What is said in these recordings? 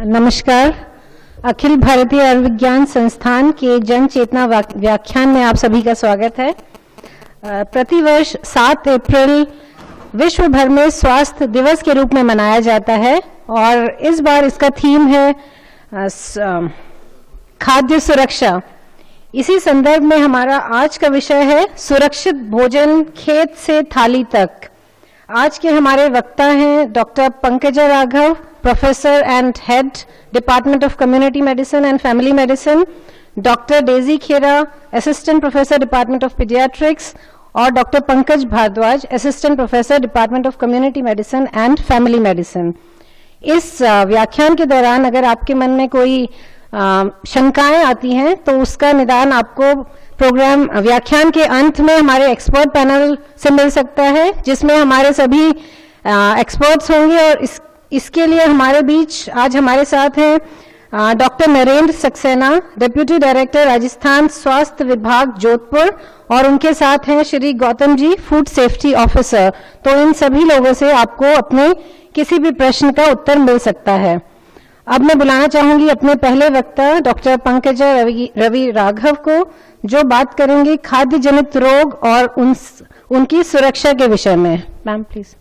नमस्कार। अखिल भारतीय आयुर्विज्ञान संस्थान के जन चेतना व्याख्यान में आप सभी का स्वागत है। प्रतिवर्ष 7 अप्रैल विश्व भर में स्वास्थ्य दिवस के रूप में मनाया जाता है और इस बार इसका थीम है खाद्य सुरक्षा। इसी संदर्भ में हमारा आज का विषय है सुरक्षित भोजन खेत से थाली तक। आज के हमारे वक्ता हैं doctor Pankaja Raghav, professor and head department of community medicine and family medicine, doctor Daisy Khera, assistant professor department of paediatrics, और doctor Pankaj Bhardwaj, assistant professor department of community medicine and family medicine. इस व्याख्यान के दौरान अगर आपके मन में कोई शंकाएं आती हैं तो उसका निदान आपको प्रोग्राम व्याख्यान के अंत में हमारे एक्सपर्ट पैनल से मिल सकता है, जिसमें हमारे सभी एक्सपर्ट्स होंगे। और इसके लिए हमारे बीच आज हमारे साथ हैं doctor Narendra Saxena, deputy director Rajasthan स्वास्थ्य विभाग जोधपुर, और उनके साथ हैं Shri Gautam ji, food safety officer. तो इन सभी लोगों से आपको अपने किसी भी प्रश्न का उत्तर मिल सकता है। अब मैं बुलाना चाहूंगी अपने पहले वक्ता डॉक्टर पंकजा रवि राघव को, जो बात करेंगे खाद्य जनित रोग और उनकी सुरक्षा के विषय में। Ma'am please.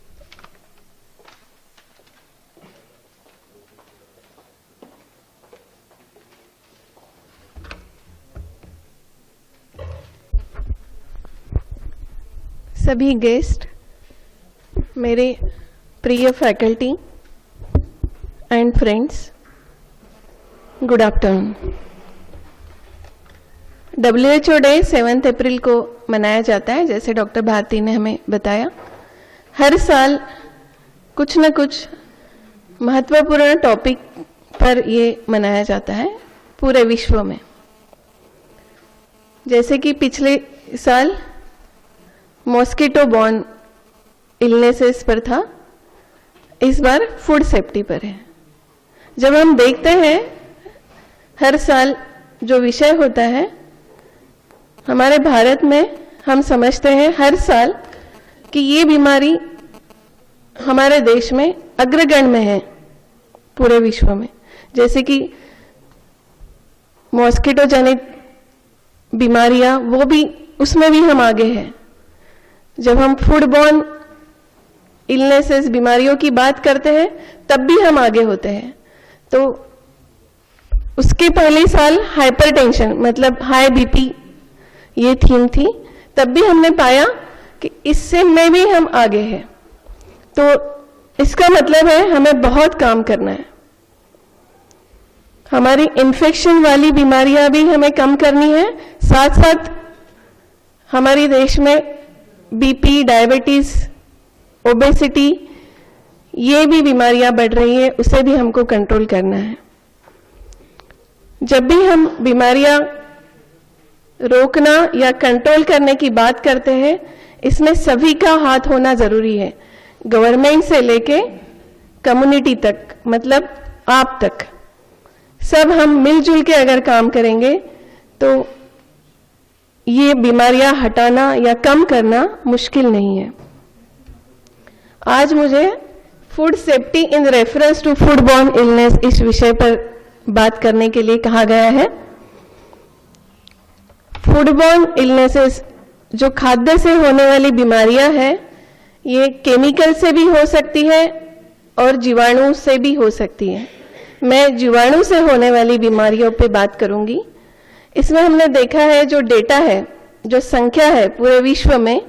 सभी गेस्ट, मेरे प्रिय faculty and friends, good afternoon. WHO day 7 अप्रैल को मनाया जाता है, जैसे डॉक्टर भारती ने हमें बताया। हर साल कुछ न कुछ महत्वपूर्ण टॉपिक पर ये मनाया जाता है पूरे विश्व में। जैसे कि पिछले साल मॉस्किटो बॉर्न इलनेसेस पर था, इस बार फूड सेफ्टी पर है। जब हम देखते हैं हर साल जो विषय होता है हमारे भारत में, हम समझते हैं हर साल कि ये बीमारी हमारे देश में अग्रगण्य में है पूरे विश्व में। जैसे कि मॉस्किटो जनित बीमारियां, वो भी, उसमें भी हम आगे हैं। जब हम फूड बॉर्न इलनेसेस बीमारियों की बात करते हैं तब भी हम आगे होते हैं। तो उसके पहले साल हाइपरटेंशन मतलब हाई बीपी ये थीम थी, तब भी हमने पाया कि इससे में भी हम आगे हैं। तो इसका मतलब है हमें बहुत काम करना है। हमारी इन्फेक्शन वाली बीमारियां भी हमें कम करनी है, साथ साथ हमारे देश में बीपी, डायबिटीज, ओबेसिटी, ये भी बीमारियां बढ़ रही है, उसे भी हमको कंट्रोल करना है। जब भी हम बीमारियां रोकना या कंट्रोल करने की बात करते हैं, इसमें सभी का हाथ होना जरूरी है, गवर्नमेंट से लेके कम्युनिटी तक, मतलब आप तक। सब हम मिलजुल के अगर काम करेंगे तो ये बीमारियां हटाना या कम करना मुश्किल नहीं है। आज मुझे food safety in reference to food borne illness इस विषय पर बात करने के लिए कहा गया है। फूड बॉर्न इलनेसेस जो खाद्य से होने वाली बीमारियां हैं, ये केमिकल से भी हो सकती है और जीवाणु से भी हो सकती है। मैं जीवाणु से होने वाली बीमारियों पे बात करूंगी। इसमें हमने देखा है, जो डेटा है, जो संख्या है पूरे विश्व में,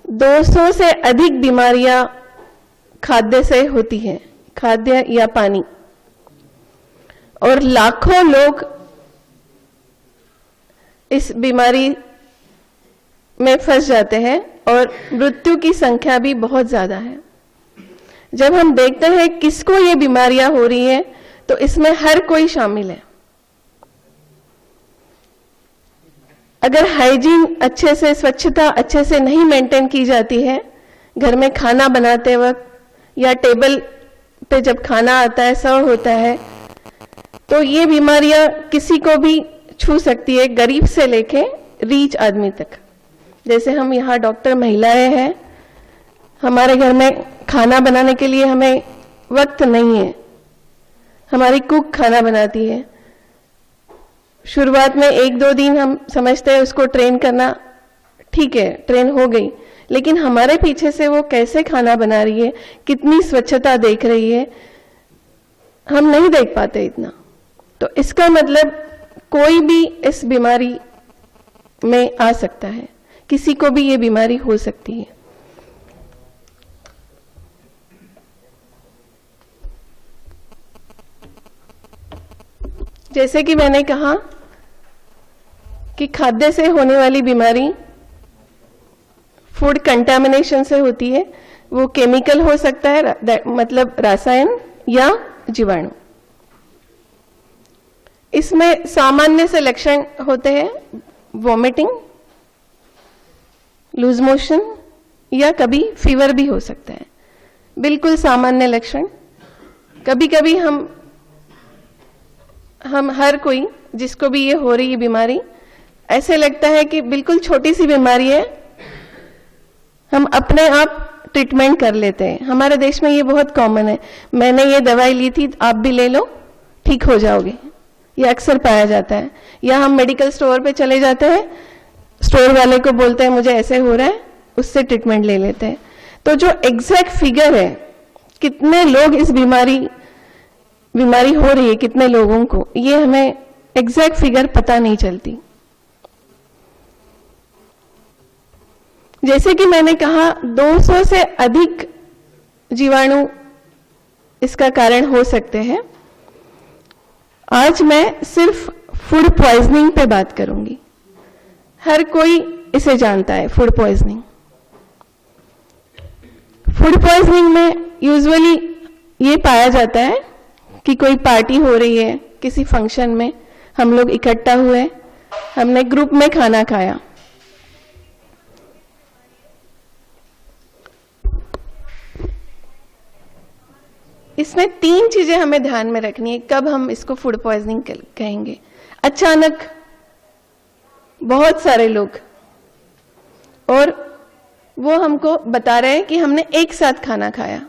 200 से अधिक बीमारियां खाद्य से होती हैं, खाद्य या पानी, और लाखों लोग इस बीमारी में फंस जाते हैं और मृत्यु की संख्या भी बहुत ज्यादा है। जब हम देखते हैं किसको ये बीमारियां हो रही है तो इसमें हर कोई शामिल है। अगर हाइजीन अच्छे से, स्वच्छता अच्छे से नहीं मेंटेन की जाती है घर में खाना बनाते वक्त, या टेबल पे जब खाना आता है, सर्व होता है, तो ये बीमारियां किसी को भी छू सकती है, गरीब से लेके रीच आदमी तक। जैसे हम यहाँ डॉक्टर महिलाएं हैं, हमारे घर में खाना बनाने के लिए हमें वक्त नहीं है, हमारी कुक खाना बनाती है। शुरुआत में 1-2 दिन हम समझते हैं उसको ट्रेन करना, ठीक है ट्रेन हो गई, लेकिन हमारे पीछे से वो कैसे खाना बना रही है, कितनी स्वच्छता देख रही है, हम नहीं देख पाते इतना। तो इसका मतलब कोई भी इस बीमारी में आ सकता है, किसी को भी ये बीमारी हो सकती है। जैसे कि मैंने कहा कि खाद्य से होने वाली बीमारी फूड कंटामिनेशन से होती है। वो केमिकल हो सकता है, मतलब रसायन या जीवाणु। इसमें सामान्य से लक्षण होते हैं वॉमिटिंग, लूज मोशन या कभी फीवर भी हो सकता है, बिल्कुल सामान्य लक्षण। कभी कभी हम हर कोई जिसको भी ये हो रही है बीमारी, ऐसे लगता है कि बिल्कुल छोटी सी बीमारी है, हम अपने आप ट्रीटमेंट कर लेते हैं। हमारे देश में ये बहुत कॉमन है, मैंने ये दवाई ली थी आप भी ले लो ठीक हो जाओगे, ये अक्सर पाया जाता है। या हम मेडिकल स्टोर पे चले जाते हैं, स्टोर वाले को बोलते हैं मुझे ऐसे हो रहा है, उससे ट्रीटमेंट ले लेते हैं। तो जो एग्जैक्ट फिगर है कितने लोग इस बीमारी हो रही है, कितने लोगों को, ये हमें एग्जैक्ट फिगर पता नहीं चलती। जैसे कि मैंने कहा 200 से अधिक जीवाणु इसका कारण हो सकते हैं। आज मैं सिर्फ फूड पॉइजनिंग पे बात करूंगी। हर कोई इसे जानता है, फूड पॉइजनिंग। फूड पॉइजनिंग में यूजुअली ये पाया जाता है कि कोई पार्टी हो रही है, किसी फंक्शन में हम लोग इकट्ठा हुए, हमने ग्रुप में खाना खाया, इसमें 3 चीजें हमें ध्यान में रखनी है कब हम इसको फूड पॉइजनिंग कहेंगे। अचानक बहुत सारे लोग, और वो हमको बता रहे हैं कि हमने एक साथ खाना खाया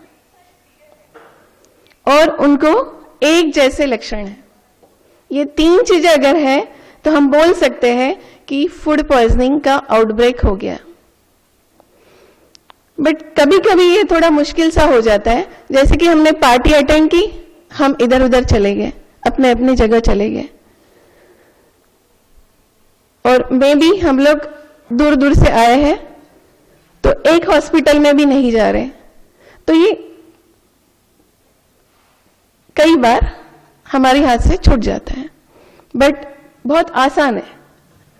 और उनको एक जैसे लक्षण है। ये 3 चीजें अगर है तो हम बोल सकते हैं कि फूड पॉइजनिंग का आउटब्रेक हो गया। बट कभी कभी ये थोड़ा मुश्किल सा हो जाता है, जैसे कि हमने पार्टी अटेंड की, हम इधर उधर चले गए, अपने अपनी जगह चले गए, और मे भी हम लोग दूर दूर से आए हैं तो एक हॉस्पिटल में भी नहीं जा रहे। तो ये कई बार हमारे हाथ से छूट जाता है। बट बहुत आसान है,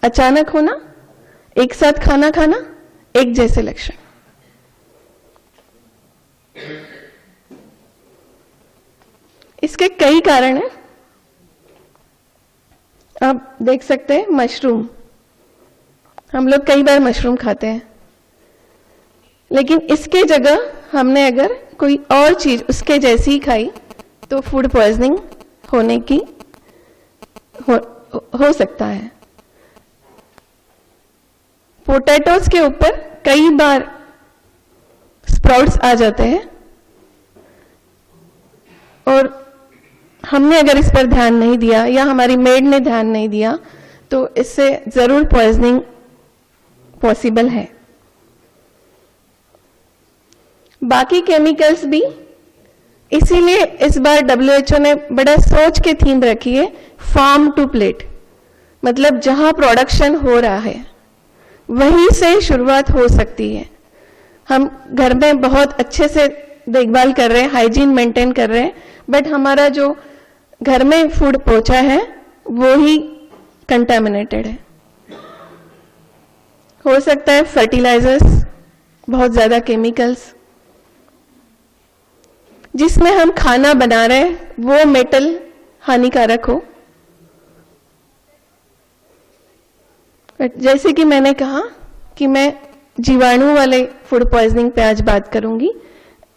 अचानक होना, एक साथ खाना खाना, एक जैसे लक्षण। इसके कई कारण हैं। आप देख सकते हैं मशरूम, हम लोग कई बार मशरूम खाते हैं, लेकिन इसके जगह हमने अगर कोई और चीज उसके जैसी ही खाई तो फूड पॉइजनिंग होने की हो सकता है। पोटैटोज के ऊपर कई बार स्प्राउट्स आ जाते हैं, और हमने अगर इस पर ध्यान नहीं दिया या हमारी मेड ने ध्यान नहीं दिया तो इससे जरूर पॉइजनिंग पॉसिबल है। बाकी केमिकल्स भी, इसीलिए इस बार WHO ने बड़ा सोच के थीम रखी है, फार्म टू प्लेट। मतलब जहां प्रोडक्शन हो रहा है वहीं से शुरुआत हो सकती है। हम घर में बहुत अच्छे से देखभाल कर रहे हैं, हाइजीन मेंटेन कर रहे हैं, बट हमारा जो घर में फूड पहुंचा है वो ही कंटामिनेटेड है। हो सकता है फर्टिलाइजर्स, बहुत ज्यादा केमिकल्स, जिसमें हम खाना बना रहे हैं वो मेटल हानिकारक हो। जैसे कि मैंने कहा कि मैं जीवाणु वाले फूड पॉइजनिंग पे आज बात करूंगी।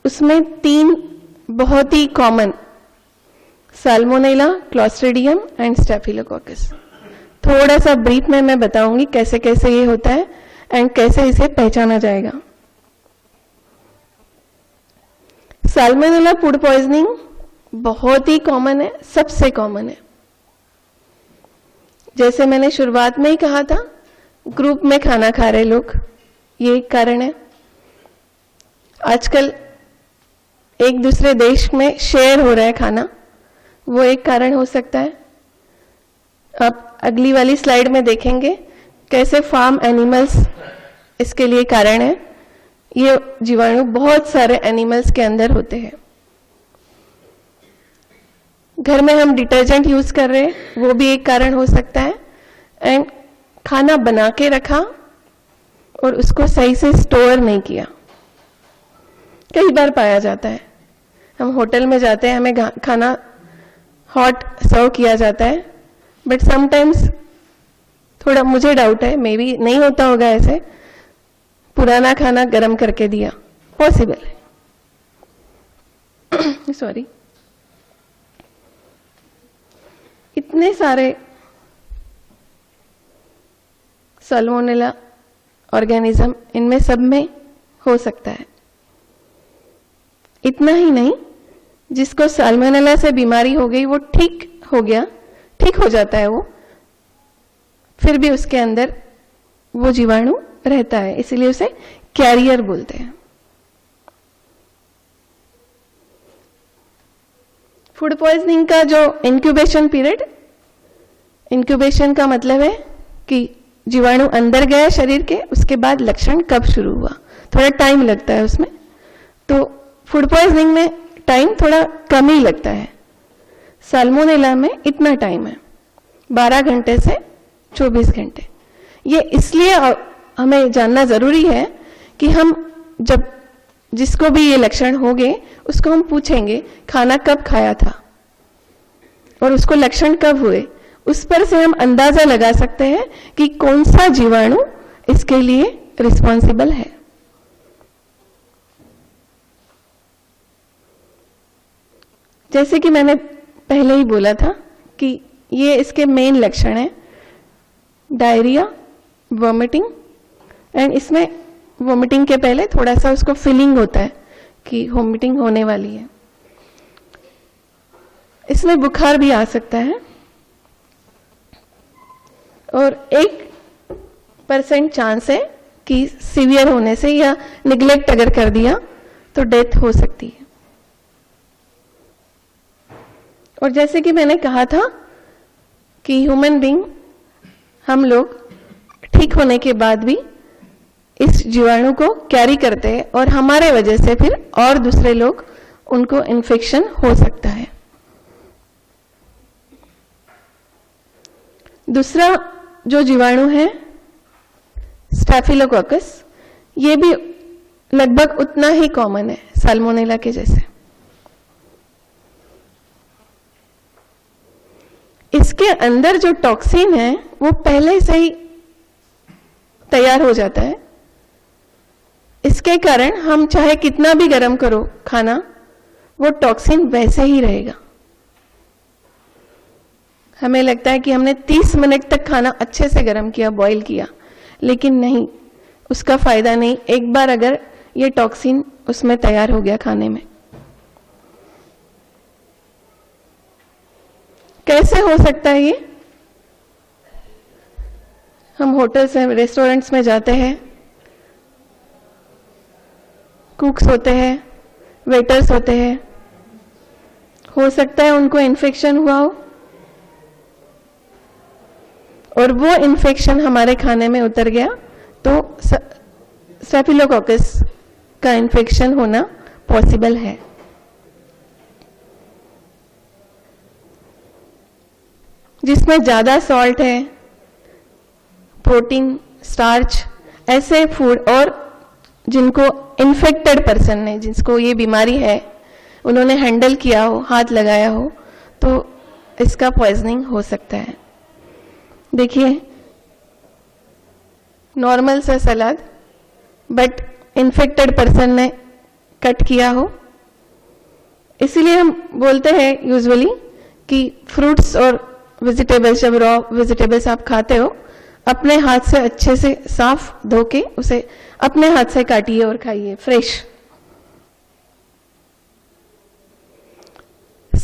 उसमें 3 बहुत ही common, salmonella, clostridium and staphylococcus. थोड़ा सा ब्रीफ में मैं बताऊंगी कैसे कैसे ये होता है एंड कैसे इसे पहचाना जाएगा। साल्मोनेला फूड पॉइजनिंग बहुत ही कॉमन है, सबसे कॉमन है। जैसे मैंने शुरुआत में ही कहा था, ग्रुप में खाना खा रहे लोग, ये एक कारण है। आजकल एक दूसरे देश में शेयर हो रहा है खाना, वो एक कारण हो सकता है। आप अगली वाली स्लाइड में देखेंगे कैसे फार्म एनिमल्स इसके लिए कारण है। ये जीवाणु बहुत सारे एनिमल्स के अंदर होते हैं। घर में हम डिटर्जेंट यूज कर रहे हैं, वो भी एक कारण हो सकता है। एंड खाना बना के रखा और उसको सही से स्टोर नहीं किया, कई बार पाया जाता है। हम होटल में जाते हैं, हमें खाना हॉट सर्व किया जाता है, बट समटाइम्स थोड़ा मुझे डाउट है, मे बी नहीं होता होगा ऐसे, पुराना खाना गर्म करके दिया, पॉसिबल है। सॉरी, इतने सारे साल्मोनेला ऑर्गेनिज्म इनमें सब में हो सकता है। इतना ही नहीं, जिसको साल्मोनेला से बीमारी हो गई वो ठीक हो गया, ठीक हो जाता है वो, फिर भी उसके अंदर वो जीवाणु रहता है, इसलिए उसे कैरियर बोलते हैं। फूड पॉइजनिंग का जो इंक्यूबेशन पीरियड, इंक्यूबेशन का मतलब है कि जीवाणु अंदर गया शरीर के, उसके बाद लक्षण कब शुरू हुआ, थोड़ा टाइम लगता है उसमें। तो फूड पॉइजनिंग में टाइम थोड़ा कम ही लगता है, साल्मोनेला में इतना टाइम है, 12 घंटे से 24 घंटे। ये इसलिए हमें जानना जरूरी है कि हम जब जिसको भी ये लक्षण होंगे उसको हम पूछेंगे खाना कब खाया था और उसको लक्षण कब हुए, उस पर से हम अंदाजा लगा सकते हैं कि कौन सा जीवाणु इसके लिए रिस्पॉन्सिबल है। जैसे कि मैंने पहले ही बोला था कि ये इसके मेन लक्षण हैं, डायरिया, वॉमिटिंग, एंड इसमें वॉमिटिंग के पहले थोड़ा सा उसको फीलिंग होता है कि वॉमिटिंग होने वाली है। इसमें बुखार भी आ सकता है और 1% चांस है कि सीवियर होने से या निग्लेक्ट अगर कर दिया तो डेथ हो सकती है। और जैसे कि मैंने कहा था कि ह्यूमन बीइंग, हम लोग ठीक होने के बाद भी इस जीवाणु को कैरी करते हैं और हमारे वजह से फिर और दूसरे लोग उनको इन्फेक्शन हो सकता है। दूसरा जो जीवाणु है स्टैफिलोकोकस, ये भी लगभग उतना ही कॉमन है साल्मोनेला के जैसे। इसके अंदर जो टॉक्सिन है वो पहले से ही तैयार हो जाता है, इसके कारण हम चाहे कितना भी गर्म करो खाना, वो टॉक्सिन वैसे ही रहेगा। हमें लगता है कि हमने 30 मिनट तक खाना अच्छे से गर्म किया, बॉईल किया, लेकिन नहीं, उसका फायदा नहीं, एक बार अगर ये टॉक्सिन उसमें तैयार हो गया खाने में। कैसे हो सकता है ये? हम होटल्स में, रेस्टोरेंट्स में जाते हैं, कुक्स होते हैं, वेटर्स होते हैं, हो सकता है उनको इन्फेक्शन हुआ हो और वो इन्फेक्शन हमारे खाने में उतर गया तो स्टैफिलोकोकस का इन्फेक्शन होना पॉसिबल है। जिसमें ज्यादा सॉल्ट है, प्रोटीन, स्टार्च, ऐसे फूड, और जिनको इन्फेक्टेड पर्सन ने, जिसको ये बीमारी है, उन्होंने हैंडल किया हो, हाथ लगाया हो, तो इसका पॉइजनिंग हो सकता है। देखिए, नॉर्मल सा सलाद बट इन्फेक्टेड पर्सन ने कट किया हो। इसीलिए हम बोलते हैं यूजुअली कि फ्रूट्स और वेजिटेबल्स, जब रॉ वेजिटेबल्स आप खाते हो, अपने हाथ से अच्छे से साफ धो के उसे अपने हाथ से काटिए और खाइए, फ्रेश।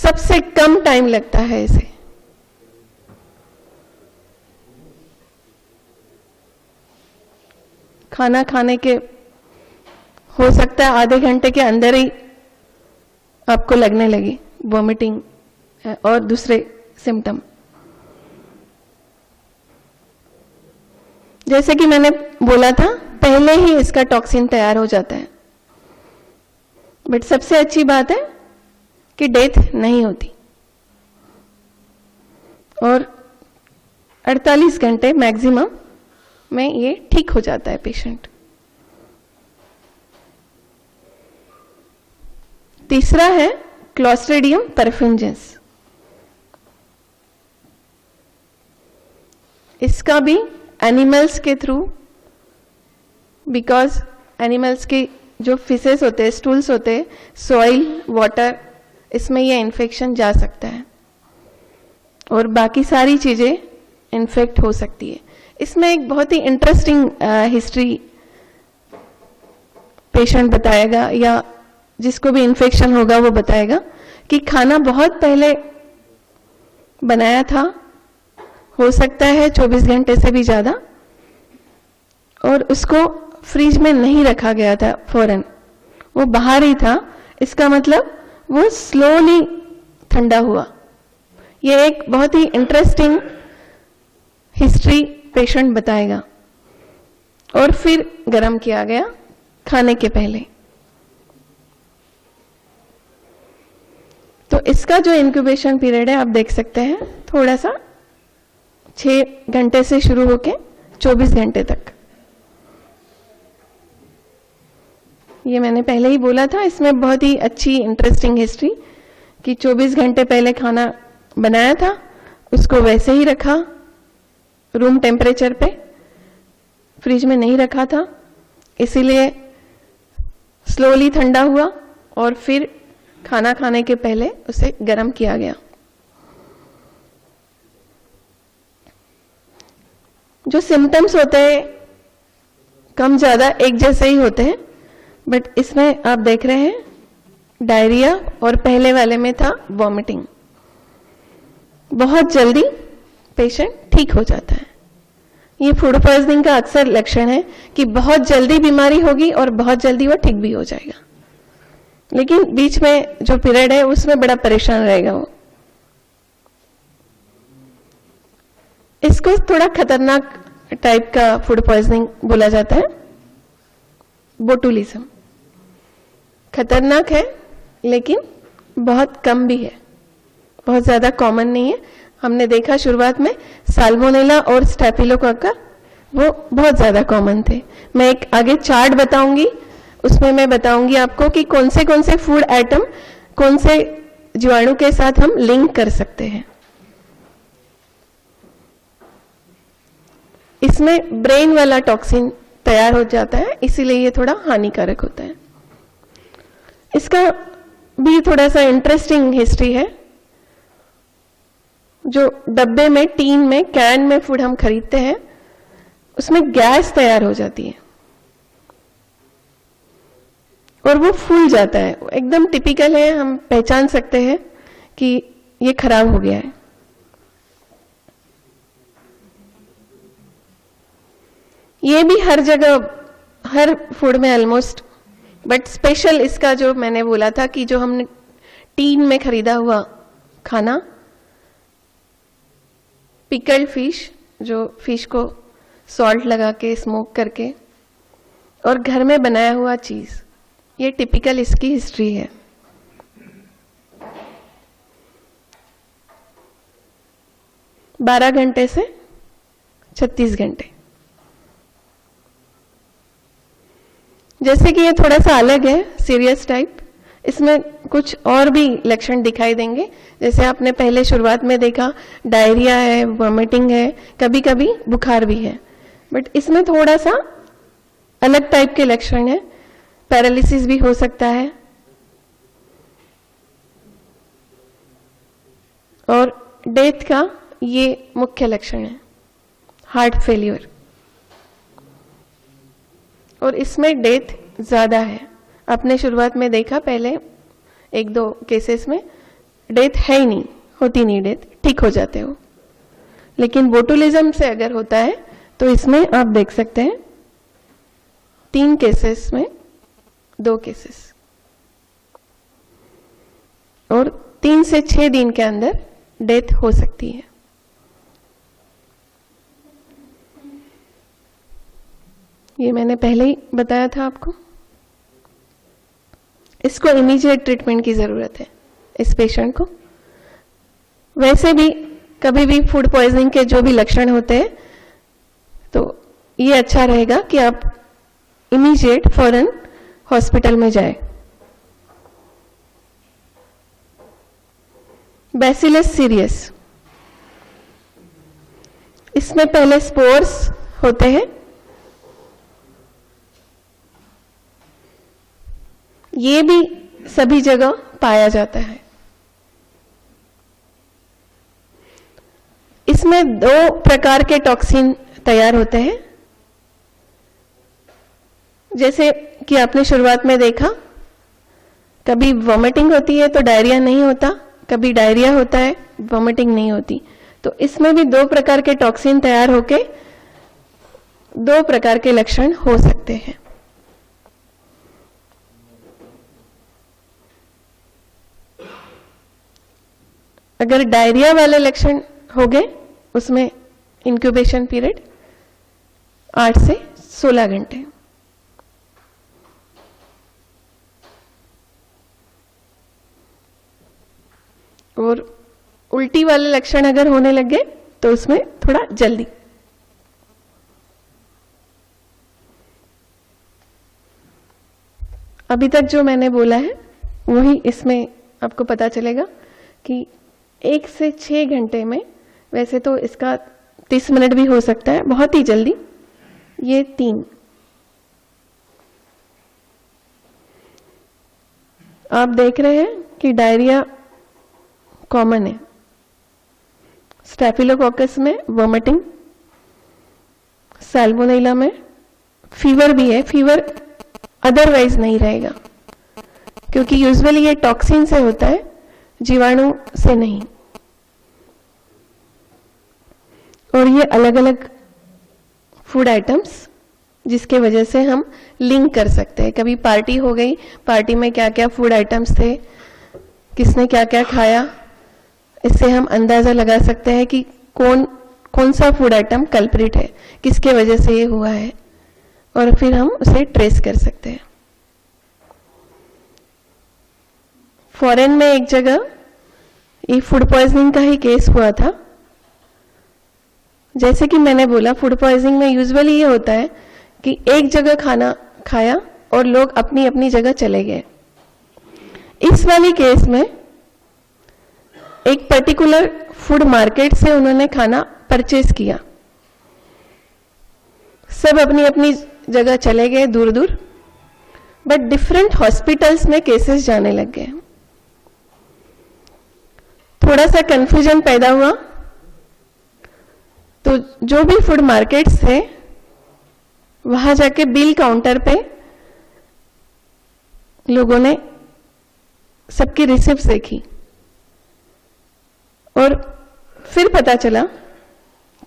सबसे कम टाइम लगता है इसे। खाना खाने के हो सकता है आधे घंटे के अंदर ही आपको लगने लगी वॉमिटिंग और दूसरे सिम्टम। जैसे कि मैंने बोला था, पहले ही इसका टॉक्सिन तैयार हो जाता है। बट सबसे अच्छी बात है कि डेथ नहीं होती और 48 घंटे मैक्सिमम में ये ठीक हो जाता है पेशेंट। तीसरा है क्लोस्ट्रीडियम परफिंजेंस। इसका भी एनिमल्स के थ्रू, बिकॉज एनिमल्स की जो फिसेस होते हैं, स्टूल्स होते हैं, सॉइल, वाटर, इसमें यह इन्फेक्शन जा सकता है और बाकी सारी चीजें इन्फेक्ट हो सकती है। इसमें एक बहुत ही इंटरेस्टिंग हिस्ट्री पेशेंट बताएगा या जिसको भी इन्फेक्शन होगा वो बताएगा कि खाना बहुत पहले बनाया था, हो सकता है 24 घंटे से भी ज्यादा, और उसको फ्रिज में नहीं रखा गया था फौरन, वो बाहर ही था। इसका मतलब वो स्लोली ठंडा हुआ। ये एक बहुत ही इंटरेस्टिंग हिस्ट्री पेशेंट बताएगा। और फिर गर्म किया गया खाने के पहले। तो इसका जो इंक्यूबेशन पीरियड है आप देख सकते हैं, थोड़ा सा 6 घंटे से शुरू होके 24 घंटे तक। ये मैंने पहले ही बोला था, इसमें बहुत ही अच्छी इंटरेस्टिंग हिस्ट्री कि 24 घंटे पहले खाना बनाया था, उसको वैसे ही रखा रूम टेम्परेचर पे, फ्रिज में नहीं रखा था, इसीलिए स्लोली ठंडा हुआ और फिर खाना खाने के पहले उसे गर्म किया गया। जो सिम्टम्स होते हैं कम ज्यादा एक जैसे ही होते हैं, बट इसमें आप देख रहे हैं डायरिया और पहले वाले में था वॉमिटिंग। बहुत जल्दी पेशेंट ठीक हो जाता है। ये फूड पॉइजनिंग का अक्सर लक्षण है कि बहुत जल्दी बीमारी होगी और बहुत जल्दी वो ठीक भी हो जाएगा, लेकिन बीच में जो पीरियड है उसमें बड़ा परेशान रहेगा वो। इसको थोड़ा खतरनाक टाइप का फूड पॉइजनिंग बोला जाता है, बोटुलिज्म। खतरनाक है लेकिन बहुत कम भी है, बहुत ज्यादा कॉमन नहीं है। हमने देखा शुरुआत में साल्मोनेला और स्टेफिलोकोकस वो बहुत ज्यादा कॉमन थे। मैं एक आगे चार्ट बताऊंगी, उसमें मैं बताऊंगी आपको कि कौन से फूड आइटम कौन से जीवाणु के साथ हम लिंक कर सकते हैं। इसमें ब्रेन वाला टॉक्सिन तैयार हो जाता है, इसीलिए ये थोड़ा हानिकारक होता है। इसका भी थोड़ा सा इंटरेस्टिंग हिस्ट्री है। जो डब्बे में, टीन में, कैन में फूड हम खरीदते हैं, उसमें गैस तैयार हो जाती है और वो फूल जाता है। एकदम टिपिकल है, हम पहचान सकते हैं कि ये खराब हो गया है। ये भी हर जगह, हर फूड में ऑलमोस्ट, बट स्पेशल इसका जो मैंने बोला था कि जो हमने टीन में खरीदा हुआ खाना, पिकल्ड फिश, जो फिश को सॉल्ट लगा के स्मोक करके, और घर में बनाया हुआ चीज, ये टिपिकल इसकी हिस्ट्री है। बारह घंटे से 36 घंटे। जैसे कि ये थोड़ा सा अलग है, सीरियस टाइप, इसमें कुछ और भी लक्षण दिखाई देंगे। जैसे आपने पहले शुरुआत में देखा डायरिया है, वॉमिटिंग है, कभी कभी बुखार भी है, बट इसमें थोड़ा सा अलग टाइप के लक्षण है। पैरालिसिस भी हो सकता है और डेथ का ये मुख्य लक्षण है, हार्ट फेल्यूर, और इसमें डेथ ज्यादा है। आपने शुरुआत में देखा पहले 1-2 केसेस में डेथ है ही नहीं, होती नहीं डेथ, ठीक हो जाते हो। लेकिन बोटुलिज्म से अगर होता है तो इसमें आप देख सकते हैं 3 केसेस में 2 केसेस, और 3 से 6 दिन के अंदर डेथ हो सकती है। ये मैंने पहले ही बताया था आपको। इसको इमीडिएट ट्रीटमेंट की जरूरत है इस पेशेंट को। वैसे भी कभी भी फूड पॉइजनिंग के जो भी लक्षण होते हैं तो ये अच्छा रहेगा कि आप इमीडिएट फौरन हॉस्पिटल में जाएं। बैसिलस सीरियस, इसमें पहले स्पोर्स होते हैं। ये भी सभी जगह पाया जाता है। इसमें 2 प्रकार के टॉक्सिन तैयार होते हैं। जैसे कि आपने शुरुआत में देखा, कभी वॉमिटिंग होती है तो डायरिया नहीं होता, कभी डायरिया होता है वॉमिटिंग नहीं होती। तो इसमें भी 2 प्रकार के टॉक्सिन तैयार होके 2 प्रकार के लक्षण हो सकते हैं। अगर डायरिया वाले लक्षण हो गए उसमें इंक्यूबेशन पीरियड 8 से 16 घंटे। और उल्टी वाले लक्षण अगर होने लगे तो उसमें थोड़ा जल्दी। अभी तक जो मैंने बोला है वही इसमें आपको पता चलेगा कि 1 से 6 घंटे में, वैसे तो इसका 30 मिनट भी हो सकता है, बहुत ही जल्दी, ये 3। आप देख रहे हैं कि डायरिया कॉमन है, स्टैफिलोकोकस में वॉमिटिंग, सैल्मोनेला में फीवर भी है। फीवर अदरवाइज नहीं रहेगा क्योंकि यूजुअली ये टॉक्सिन से होता है, जीवाणु से नहीं। और ये अलग अलग फूड आइटम्स जिसके वजह से हम लिंक कर सकते हैं। कभी पार्टी हो गई, पार्टी में क्या क्या फूड आइटम्स थे, किसने क्या क्या खाया, इससे हम अंदाजा लगा सकते हैं कि कौन सा फूड आइटम कल्प्रिट है, किसके वजह से ये हुआ है, और फिर हम उसे ट्रेस कर सकते हैं। फॉरेन में एक जगह ये फूड पॉइजनिंग का ही केस हुआ था। जैसे कि मैंने बोला, फूड पॉइजनिंग में यूजुअली ये होता है कि एक जगह खाना खाया और लोग अपनी अपनी जगह चले गए। इस वाली केस में एक पर्टिकुलर फूड मार्केट से उन्होंने खाना परचेज किया, सब अपनी अपनी जगह चले गए दूर दूर, बट डिफरेंट हॉस्पिटल्स में केसेस जाने लग गए। थोड़ा सा कंफ्यूजन पैदा हुआ, तो जो भी फूड मार्केट्स थे वहां जाके बिल काउंटर पे लोगों ने सबकी रिसिप्ट देखी और फिर पता चला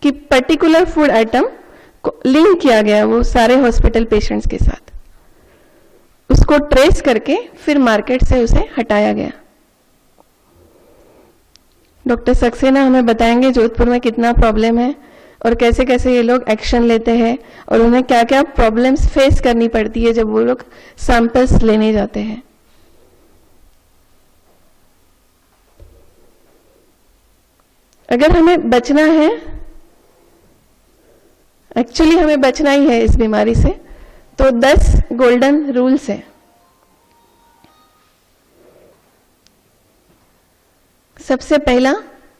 कि पर्टिकुलर फूड आइटम को लिंक किया गया वो सारे हॉस्पिटल पेशेंट्स के साथ। उसको ट्रेस करके फिर मार्केट से उसे हटाया गया। डॉक्टर सक्सेना हमें बताएंगे जोधपुर में कितना प्रॉब्लम है और कैसे कैसे ये लोग एक्शन लेते हैं और उन्हें क्या क्या प्रॉब्लम्स फेस करनी पड़ती है जब वो लोग सैंपल्स लेने जाते हैं। अगर हमें बचना है, एक्चुअली हमें बचना ही है इस बीमारी से, तो 10 गोल्डन रूल्स हैं। सबसे पहला,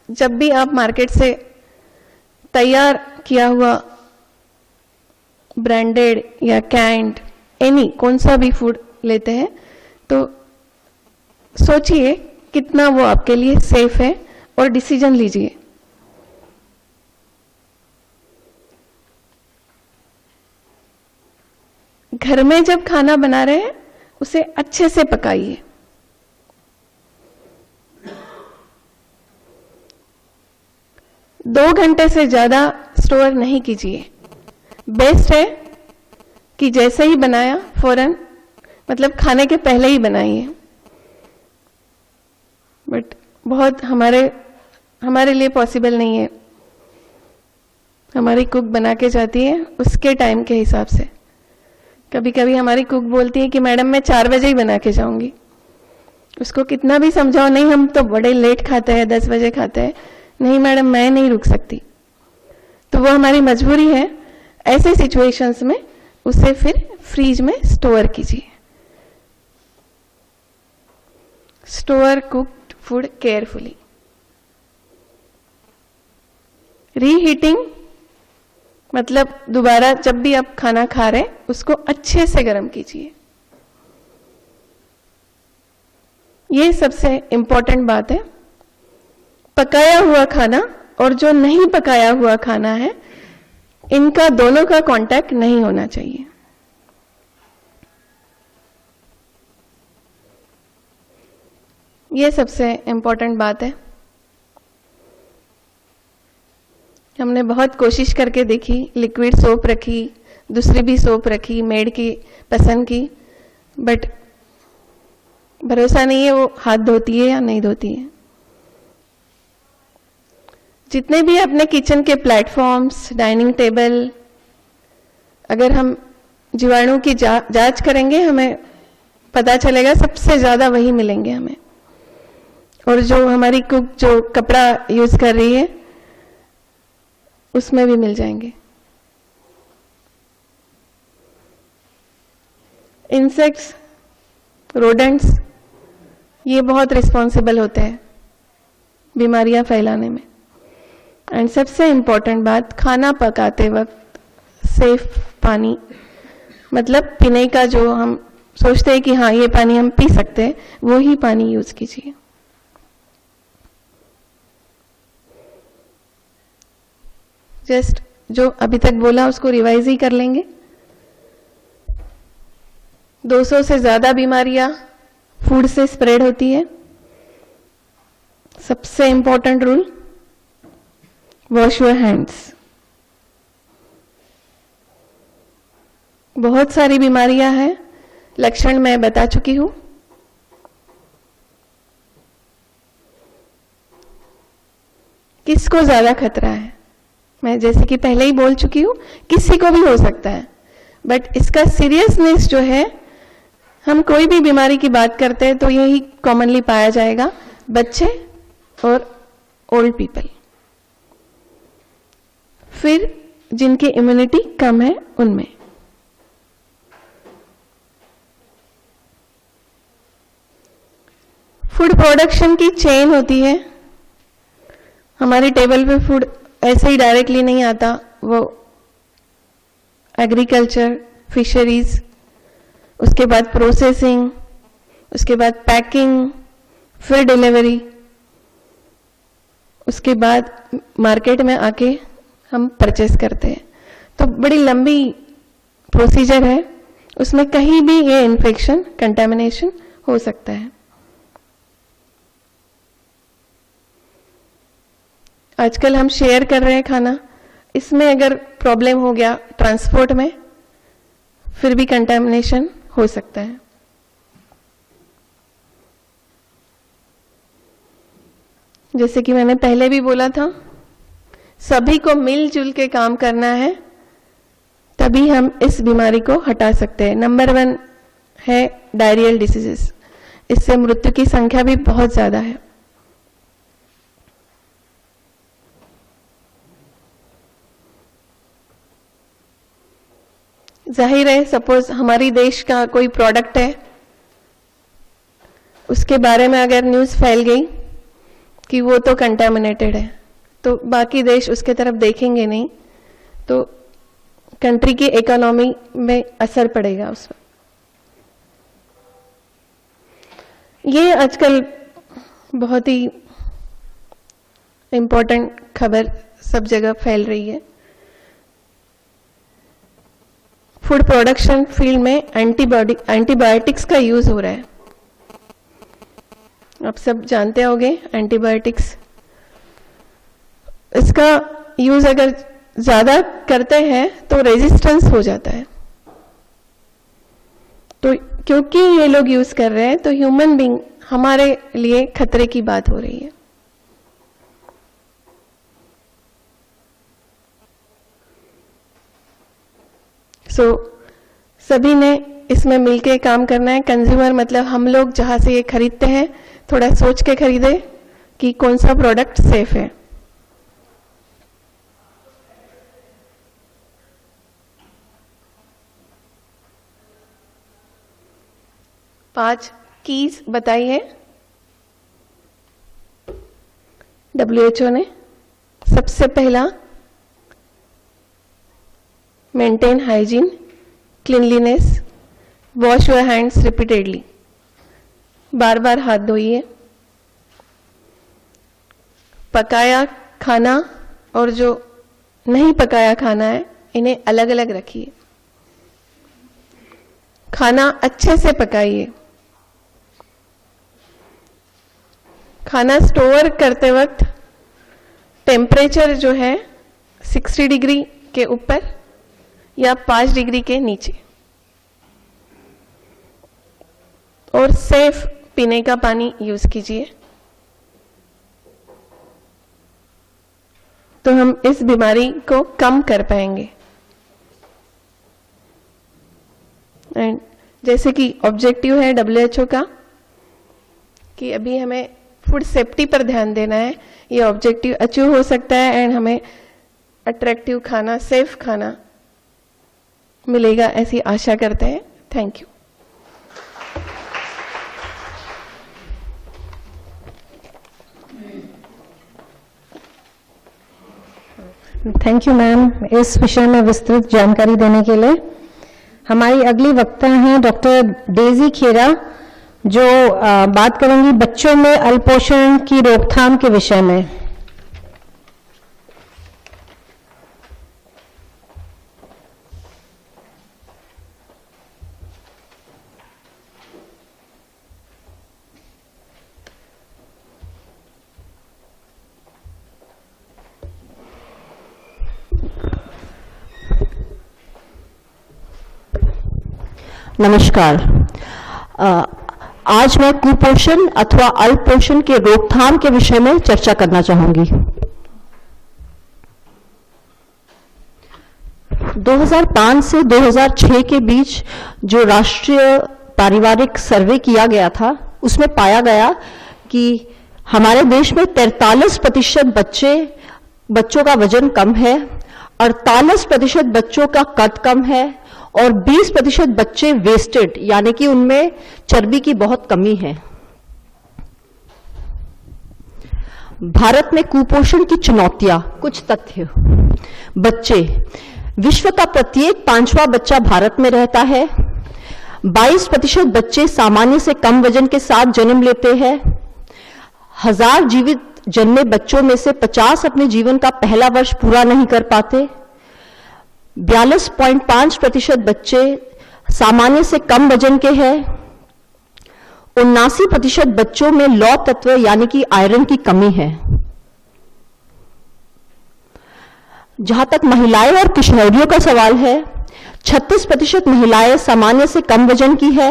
जब भी आप मार्केट से तैयार किया हुआ ब्रांडेड या कैंड एनी कौन सा भी फूड लेते हैं तो सोचिए कितना वो आपके लिए सेफ है और डिसीजन लीजिए। घर में जब खाना बना रहे हैं उसे अच्छे से पकाइए। 2 घंटे से ज़्यादा स्टोर नहीं कीजिए। बेस्ट है कि जैसे ही बनाया फौरन, मतलब खाने के पहले ही बनाइए। बट बहुत हमारे लिए पॉसिबल नहीं है। हमारी कुक बना के जाती है उसके टाइम के हिसाब से। कभी कभी हमारी कुक बोलती है कि मैडम मैं 4 बजे ही बना के जाऊंगी। उसको कितना भी समझाओ, नहीं हम तो बड़े लेट खाते हैं, 10 बजे खाते हैं, नहीं मैडम मैं नहीं रुक सकती। तो वो हमारी मजबूरी है। ऐसे सिचुएशंस में उसे फिर फ्रीज में स्टोर कीजिए। Store cooked food carefully. Reheating मतलब दोबारा जब भी आप खाना खा रहे उसको अच्छे से गर्म कीजिए। ये सबसे इंपॉर्टेंट बात है। पकाया हुआ खाना और जो नहीं पकाया हुआ खाना है, इनका दोनों का कांटेक्ट नहीं होना चाहिए। ये सबसे इंपॉर्टेंट बात है। हमने बहुत कोशिश करके देखी, लिक्विड सोप रखी, दूसरी भी सोप रखी, मेड की पसंद की, बट भरोसा नहीं है वो हाथ धोती है या नहीं धोती है। जितने भी अपने किचन के प्लेटफॉर्म्स, डाइनिंग टेबल, अगर हम जीवाणु की जांच करेंगे हमें पता चलेगा सबसे ज्यादा वही मिलेंगे हमें। और जो हमारी कुक जो कपड़ा यूज कर रही है उसमें भी मिल जाएंगे। इंसेक्ट्स, रोडेंट्स, ये बहुत रिस्पॉन्सिबल होते हैं बीमारियां फैलाने में। एंड सबसे इंपॉर्टेंट बात, खाना पकाते वक्त सेफ पानी, मतलब पीने का जो हम सोचते हैं कि हाँ ये पानी हम पी सकते हैं, वो ही पानी यूज कीजिए। जस्ट जो अभी तक बोला उसको रिवाइज ही कर लेंगे। 200 से ज्यादा बीमारियां फूड से स्प्रेड होती है। सबसे important rule, wash your hands. बहुत सारी बीमारियां हैं, लक्षण मैं बता चुकी हूं। किसको ज्यादा खतरा है, मैं जैसे कि पहले ही बोल चुकी हूं, किसी को भी हो सकता है। बट इसका सीरियसनेस जो है, हम कोई भी बीमारी की बात करते हैं तो यही कॉमनली पाया जाएगा, बच्चे और ओल्ड पीपल। फिर जिनकी इम्यूनिटी कम है उनमें। फूड प्रोडक्शन की चेन होती है। हमारी टेबल पे फूड ऐसे ही डायरेक्टली नहीं आता, वो एग्रीकल्चर, फिशरीज, उसके बाद प्रोसेसिंग, उसके बाद पैकिंग, फिर डिलीवरी, उसके बाद मार्केट में आके हम परचेस करते हैं। तो बड़ी लंबी प्रोसीजर है, उसमें कहीं भी ये इन्फेक्शन, कंटेमिनेशन हो सकता है। आजकल हम शेयर कर रहे हैं खाना, इसमें अगर प्रॉब्लम हो गया ट्रांसपोर्ट में, फिर भी कंटेमिनेशन हो सकता है। जैसे कि मैंने पहले भी बोला था, सभी को मिलजुल के काम करना है, तभी हम इस बीमारी को हटा सकते हैं। नंबर 1 है डायरियल डिसीजेस, इससे मृत्यु की संख्या भी बहुत ज्यादा है। जाहिर है, सपोज हमारी देश का कोई प्रोडक्ट है, उसके बारे में अगर न्यूज़ फैल गई कि वो तो कंटामिनेटेड है, तो बाकी देश उसके तरफ देखेंगे नहीं, तो कंट्री की इकोनॉमी में असर पड़ेगा उस पर। ये आजकल बहुत ही इम्पोर्टेंट खबर सब जगह फैल रही है। फूड प्रोडक्शन फील्ड में एंटीबायोटिक्स का यूज हो रहा है। आप सब जानते होंगे एंटीबायोटिक्स। इसका इसका यूज अगर ज्यादा करते हैं तो रेजिस्टेंस हो जाता है। तो क्योंकि ये लोग यूज कर रहे हैं तो ह्यूमन बीइंग हमारे लिए खतरे की बात हो रही है। सभी ने इसमें मिलके काम करना है। कंज्यूमर मतलब हम लोग जहां से ये खरीदते हैं थोड़ा सोच के खरीदे कि कौन सा प्रोडक्ट सेफ है। पांच कीज बताई है WHO ने। सबसे पहला, maintain hygiene, cleanliness, wash your hands repeatedly, बार बार हाथ धोइए। पकाया खाना और जो नहीं पकाया खाना है इन्हें अलग अलग रखिए। खाना अच्छे से पकाइए। खाना स्टोर करते वक्त टेम्परेचर जो है 60 डिग्री के ऊपर या 5 डिग्री के नीचे, और सेफ पीने का पानी यूज कीजिए। तो हम इस बीमारी को कम कर पाएंगे। एंड जैसे कि ऑब्जेक्टिव है WHO का कि अभी हमें फूड सेफ्टी पर ध्यान देना है, ये ऑब्जेक्टिव अचीव हो सकता है एंड हमें अट्रैक्टिव खाना, सेफ खाना मिलेगा, ऐसी आशा करते हैं। Thank you. Thank you ma'am इस विषय में विस्तृत जानकारी देने के लिए। हमारी अगली वक्ता हैं डॉक्टर डेजी खेरा, जो बात करेंगी बच्चों में अल्पोषण की रोकथाम के विषय में। नमस्कार। आज मैं कुपोषण अथवा अल्पोषण के रोकथाम के विषय में चर्चा करना चाहूंगी। 2005 से 2006 के बीच जो राष्ट्रीय पारिवारिक सर्वे किया गया था, उसमें पाया गया कि हमारे देश में 43% बच्चों का वजन कम है, 48% बच्चों का कद कम है और 20% बच्चे वेस्टेड, यानी कि उनमें चर्बी की बहुत कमी है। भारत में कुपोषण की चुनौतियां, कुछ तथ्य। बच्चे, विश्व का प्रत्येक 5वां बच्चा भारत में रहता है। 22% बच्चे सामान्य से कम वजन के साथ जन्म लेते हैं। 1000 जीवित जन्मे बच्चों में से 50 अपने जीवन का पहला वर्ष पूरा नहीं कर पाते। 42.5% बच्चे सामान्य से कम वजन के हैं। 79% बच्चों में लौह तत्व यानी कि आयरन की कमी है। जहां तक महिलाएं और किशोरियों का सवाल है, 36% महिलाएं सामान्य से कम वजन की है।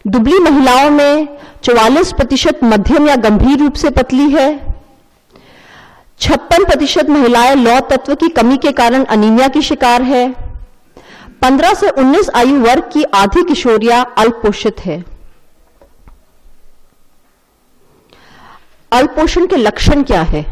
दुबली महिलाओं में 44% मध्यम या गंभीर रूप से पतली है। 56% महिलाएं लौह तत्व की कमी के कारण अनीमिया की शिकार है। 15 से 19 आयु वर्ग की आधी किशोरियां अल्पोषित है। अल्पोषण के लक्षण क्या है?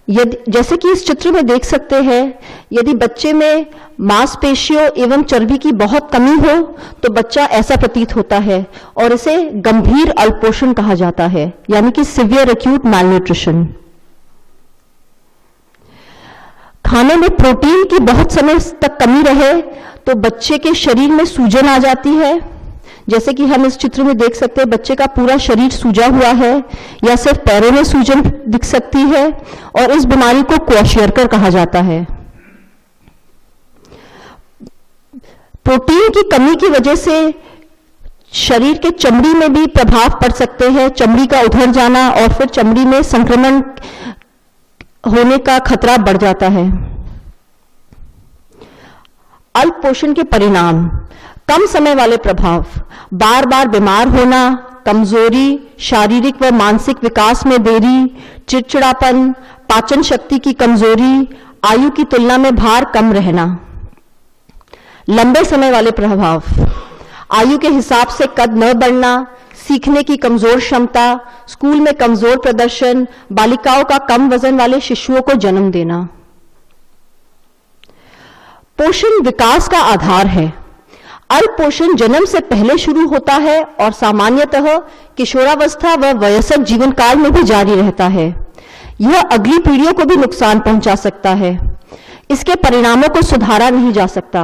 यदि, जैसे कि इस चित्र में देख सकते हैं, यदि बच्चे में मांसपेशियों एवं चर्बी की बहुत कमी हो तो बच्चा ऐसा प्रतीत होता है और इसे गंभीर अल्पोषण कहा जाता है, यानी कि सिवियर एक्यूट मैलन्यूट्रिशन। खाने में प्रोटीन की बहुत समय तक कमी रहे तो बच्चे के शरीर में सूजन आ जाती है। जैसे कि हम इस चित्र में देख सकते हैं, बच्चे का पूरा शरीर सूजा हुआ है या सिर्फ पैरों में सूजन दिख सकती है और इस बीमारी को क्वाशियरकर कहा जाता है। प्रोटीन की कमी की वजह से शरीर के चमड़ी में भी प्रभाव पड़ सकते हैं, चमड़ी का उधर जाना और फिर चमड़ी में संक्रमण होने का खतरा बढ़ जाता है। अल्प पोषण के परिणाम: कम समय वाले प्रभाव, बार बार बीमार होना, कमजोरी, शारीरिक व मानसिक विकास में देरी, चिड़चिड़ापन, पाचन शक्ति की कमजोरी, आयु की तुलना में भार कम रहना। लंबे समय वाले प्रभाव: आयु के हिसाब से कद न बढ़ना, सीखने की कमजोर क्षमता, स्कूल में कमजोर प्रदर्शन, बालिकाओं का कम वजन वाले शिशुओं को जन्म देना। पोषण विकास का आधार है। अल्प पोषण जन्म से पहले शुरू होता है और सामान्यतः किशोरावस्था व वयस्क जीवन काल में भी जारी रहता है। यह अगली पीढ़ियों को भी नुकसान पहुंचा सकता है। इसके परिणामों को सुधारा नहीं जा सकता।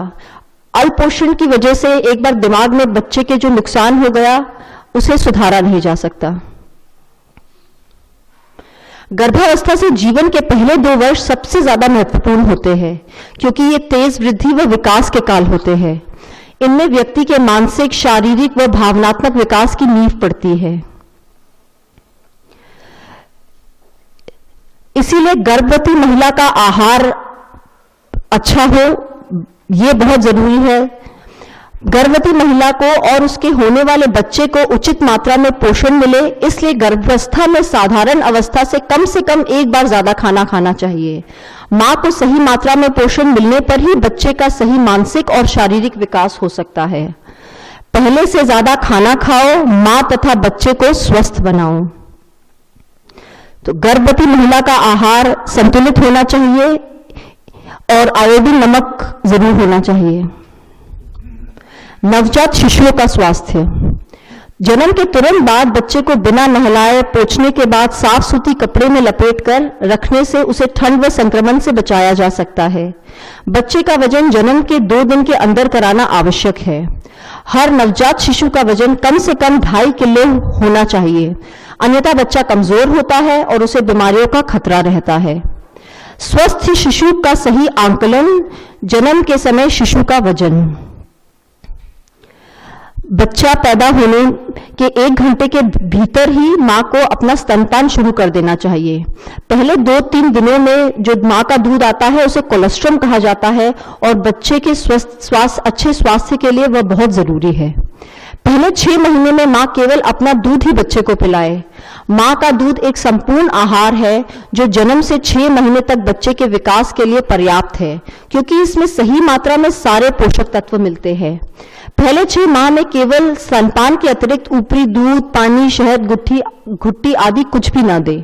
अल्प पोषण की वजह से एक बार दिमाग में बच्चे के जो नुकसान हो गया, उसे सुधारा नहीं जा सकता। गर्भावस्था से जीवन के पहले 2 वर्ष सबसे ज्यादा महत्वपूर्ण होते हैं, क्योंकि ये तेज वृद्धि व विकास के काल होते हैं। इनमें व्यक्ति के मानसिक, शारीरिक व भावनात्मक विकास की नींव पड़ती है। इसीलिए गर्भवती महिला का आहार अच्छा हो, ये बहुत जरूरी है। गर्भवती महिला को और उसके होने वाले बच्चे को उचित मात्रा में पोषण मिले, इसलिए गर्भावस्था में साधारण अवस्था से कम एक बार ज्यादा खाना खाना चाहिए। मां को सही मात्रा में पोषण मिलने पर ही बच्चे का सही मानसिक और शारीरिक विकास हो सकता है। पहले से ज्यादा खाना खाओ, मां तथा बच्चे को स्वस्थ बनाओ। तो गर्भवती महिला का आहार संतुलित होना चाहिए और आयोडीन नमक जरूर होना चाहिए। नवजात शिशुओं का स्वास्थ्य: जन्म के तुरंत बाद बच्चे को बिना नहलाए पोंछने के बाद साफ सूती कपड़े में लपेटकर रखने से उसे ठंड व संक्रमण से बचाया जा सकता है। बच्चे का वजन जन्म के 2 दिन के अंदर कराना आवश्यक है। हर नवजात शिशु का वजन कम से कम 2.5 किलो होना चाहिए, अन्यथा बच्चा कमजोर होता है और उसे बीमारियों का खतरा रहता है। स्वस्थ शिशु का सही आंकलन: जन्म के समय शिशु का वजन। बच्चा पैदा होने के 1 घंटे के भीतर ही मां को अपना स्तनपान शुरू कर देना चाहिए। पहले 2-3 दिनों में जो मां का दूध आता है उसे कोलेस्ट्रम कहा जाता है और बच्चे के अच्छे स्वास्थ्य के लिए वह बहुत जरूरी है। पहले 6 महीने में मां केवल अपना दूध ही बच्चे को पिलाए। मां का दूध एक संपूर्ण आहार है जो जन्म से 6 महीने तक बच्चे के विकास के लिए पर्याप्त है, क्योंकि इसमें सही मात्रा में सारे पोषक तत्व मिलते हैं। पहले 6 माह में केवल स्तनपान के अतिरिक्त ऊपरी दूध, पानी, शहद, घुट्टी आदि कुछ भी न दे।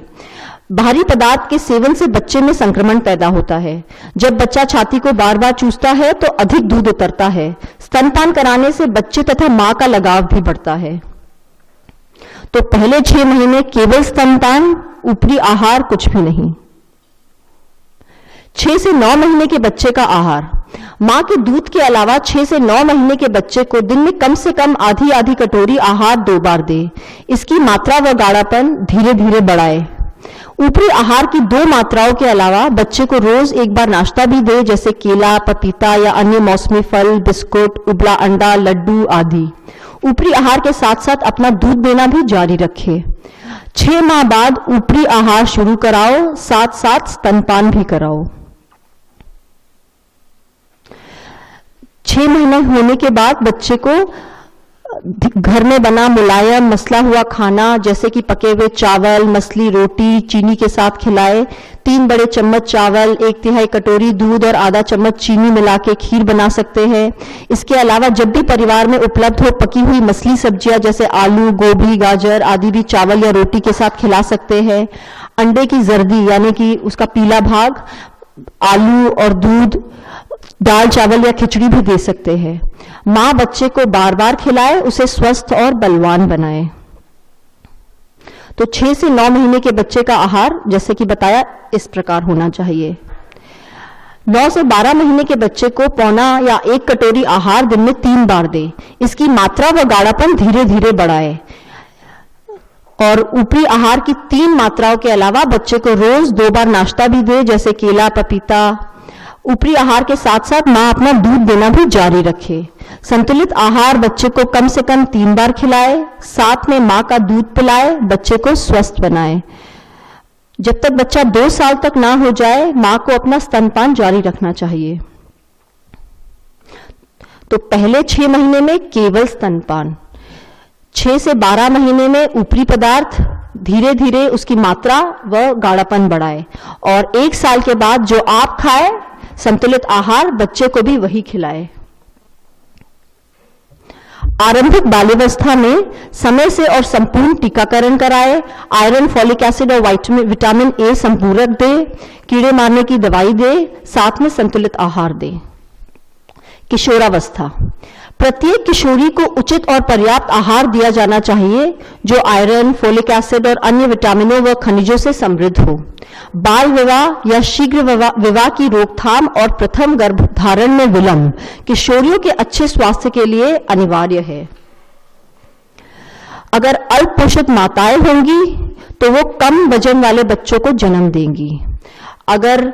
भारी पदार्थ के सेवन से बच्चे में संक्रमण पैदा होता है। जब बच्चा छाती को बार बार चूसता है तो अधिक दूध उतरता है। स्तनपान कराने से बच्चे तथा मां का लगाव भी बढ़ता है। तो पहले 6 महीने केवल स्तनपान, ऊपरी आहार कुछ भी नहीं। 6 से 9 महीने के बच्चे का आहार: मां के दूध के अलावा 6 से 9 महीने के बच्चे को दिन में कम से कम आधी कटोरी आहार 2 बार दे। इसकी मात्रा व गाढ़ापन धीरे धीरे बढ़ाए। ऊपरी आहार की 2 मात्राओं के अलावा बच्चे को रोज 1 बार नाश्ता भी दे, जैसे केला, पपीता या अन्य मौसमी फल, बिस्कुट, उबला अंडा, लड्डू आदि। ऊपरी आहार के साथ साथ अपना दूध देना भी जारी रखे। 6 माह बाद ऊपरी आहार शुरू कराओ, साथ साथ स्तनपान भी कराओ। 6 महीने होने के बाद बच्चे को घर में बना मुलायम मसला हुआ खाना, जैसे कि पके हुए चावल, मसली रोटी चीनी के साथ खिलाए। 3 बड़े चम्मच चावल, 1/3 कटोरी दूध और आधा चम्मच चीनी मिला के खीर बना सकते हैं। इसके अलावा जब भी परिवार में उपलब्ध हो पकी हुई मसली सब्जियां जैसे आलू, गोभी, गाजर आदि भी चावल या रोटी के साथ खिला सकते हैं। अंडे की जर्दी यानी कि उसका पीला भाग, आलू और दूध, दाल चावल या खिचड़ी भी दे सकते हैं। मां बच्चे को बार बार खिलाए, उसे स्वस्थ और बलवान बनाए। तो 6 से 9 महीने के बच्चे का आहार जैसे कि बताया इस प्रकार होना चाहिए। 9 से 12 महीने के बच्चे को पौना या 1 कटोरी आहार दिन में 3 बार दे। इसकी मात्रा व गाढ़ापन धीरे धीरे बढ़ाए और ऊपरी आहार की 3 मात्राओं के अलावा बच्चे को रोज 2 बार नाश्ता भी दे, जैसे केला, पपीता। ऊपरी आहार के साथ साथ मां अपना दूध देना भी जारी रखे। संतुलित आहार बच्चे को कम से कम 3 बार खिलाए, साथ में मां का दूध पिलाए, बच्चे को स्वस्थ बनाए। जब तक बच्चा 2 साल तक ना हो जाए, मां को अपना स्तनपान जारी रखना चाहिए। तो पहले 6 महीने में केवल स्तनपान, 6 से 12 महीने में ऊपरी पदार्थ, धीरे धीरे उसकी मात्रा व गाढ़ापन बढ़ाए, और 1 साल के बाद जो आप खाए संतुलित आहार बच्चे को भी वही खिलाए। आरंभिक बाल्यावस्था में समय से और संपूर्ण टीकाकरण कराए, आयरन, फॉलिक एसिड और विटामिन ए संपूरक दे, कीड़े मारने की दवाई दे, साथ में संतुलित आहार दे। किशोरावस्था, प्रत्येक किशोरी को उचित और पर्याप्त आहार दिया जाना चाहिए जो आयरन, फोलिक एसिड और अन्य विटामिनों व खनिजों से समृद्ध हो। बाल विवाह या शीघ्र विवाह की रोकथाम और प्रथम गर्भधारण में विलंब किशोरियों के अच्छे स्वास्थ्य के लिए अनिवार्य है। अगर अल्प पोषित माताएं होंगी तो वो कम वजन वाले बच्चों को जन्म देंगी। अगर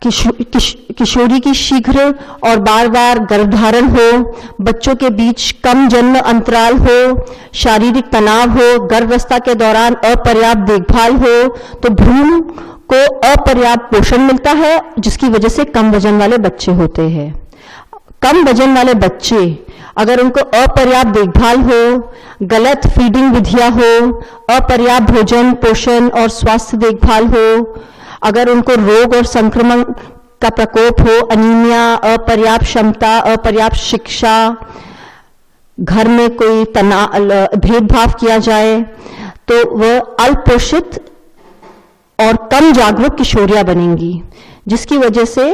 किशोरी की शीघ्र और बार बार गर्भधारण हो, बच्चों के बीच कम जन्म अंतराल हो, शारीरिक तनाव हो, गर्भावस्था के दौरान अपर्याप्त देखभाल हो, तो भ्रूण को अपर्याप्त पोषण मिलता है, जिसकी वजह से कम वजन वाले बच्चे होते हैं। कम वजन वाले बच्चे अगर उनको अपर्याप्त देखभाल हो, गलत फीडिंग विधियां हो, अपर्याप्त भोजन, पोषण और स्वास्थ्य देखभाल हो, अगर उनको रोग और संक्रमण का प्रकोप हो, अनीमिया, अपर्याप्त क्षमता, अपर्याप्त शिक्षा, घर में कोई भेदभाव किया जाए, तो वह अल्पोषित और कम जागरूक किशोरियां बनेंगी, जिसकी वजह से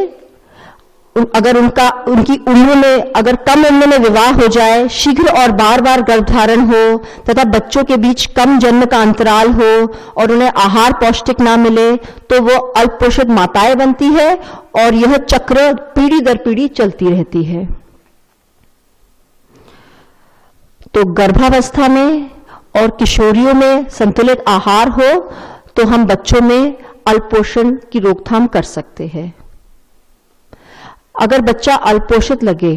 अगर उनकी उम्र में अगर कम उम्र में विवाह हो जाए, शीघ्र और बार बार गर्भधारण हो तथा बच्चों के बीच कम जन्म का अंतराल हो और उन्हें आहार पौष्टिक ना मिले, तो वो अल्पपोषित माताएं बनती है और यह चक्र पीढ़ी दर पीढ़ी चलती रहती है। तो गर्भावस्था में और किशोरियों में संतुलित आहार हो तो हम बच्चों में अल्पपोषण की रोकथाम कर सकते हैं। अगर बच्चा अल्पपोषित लगे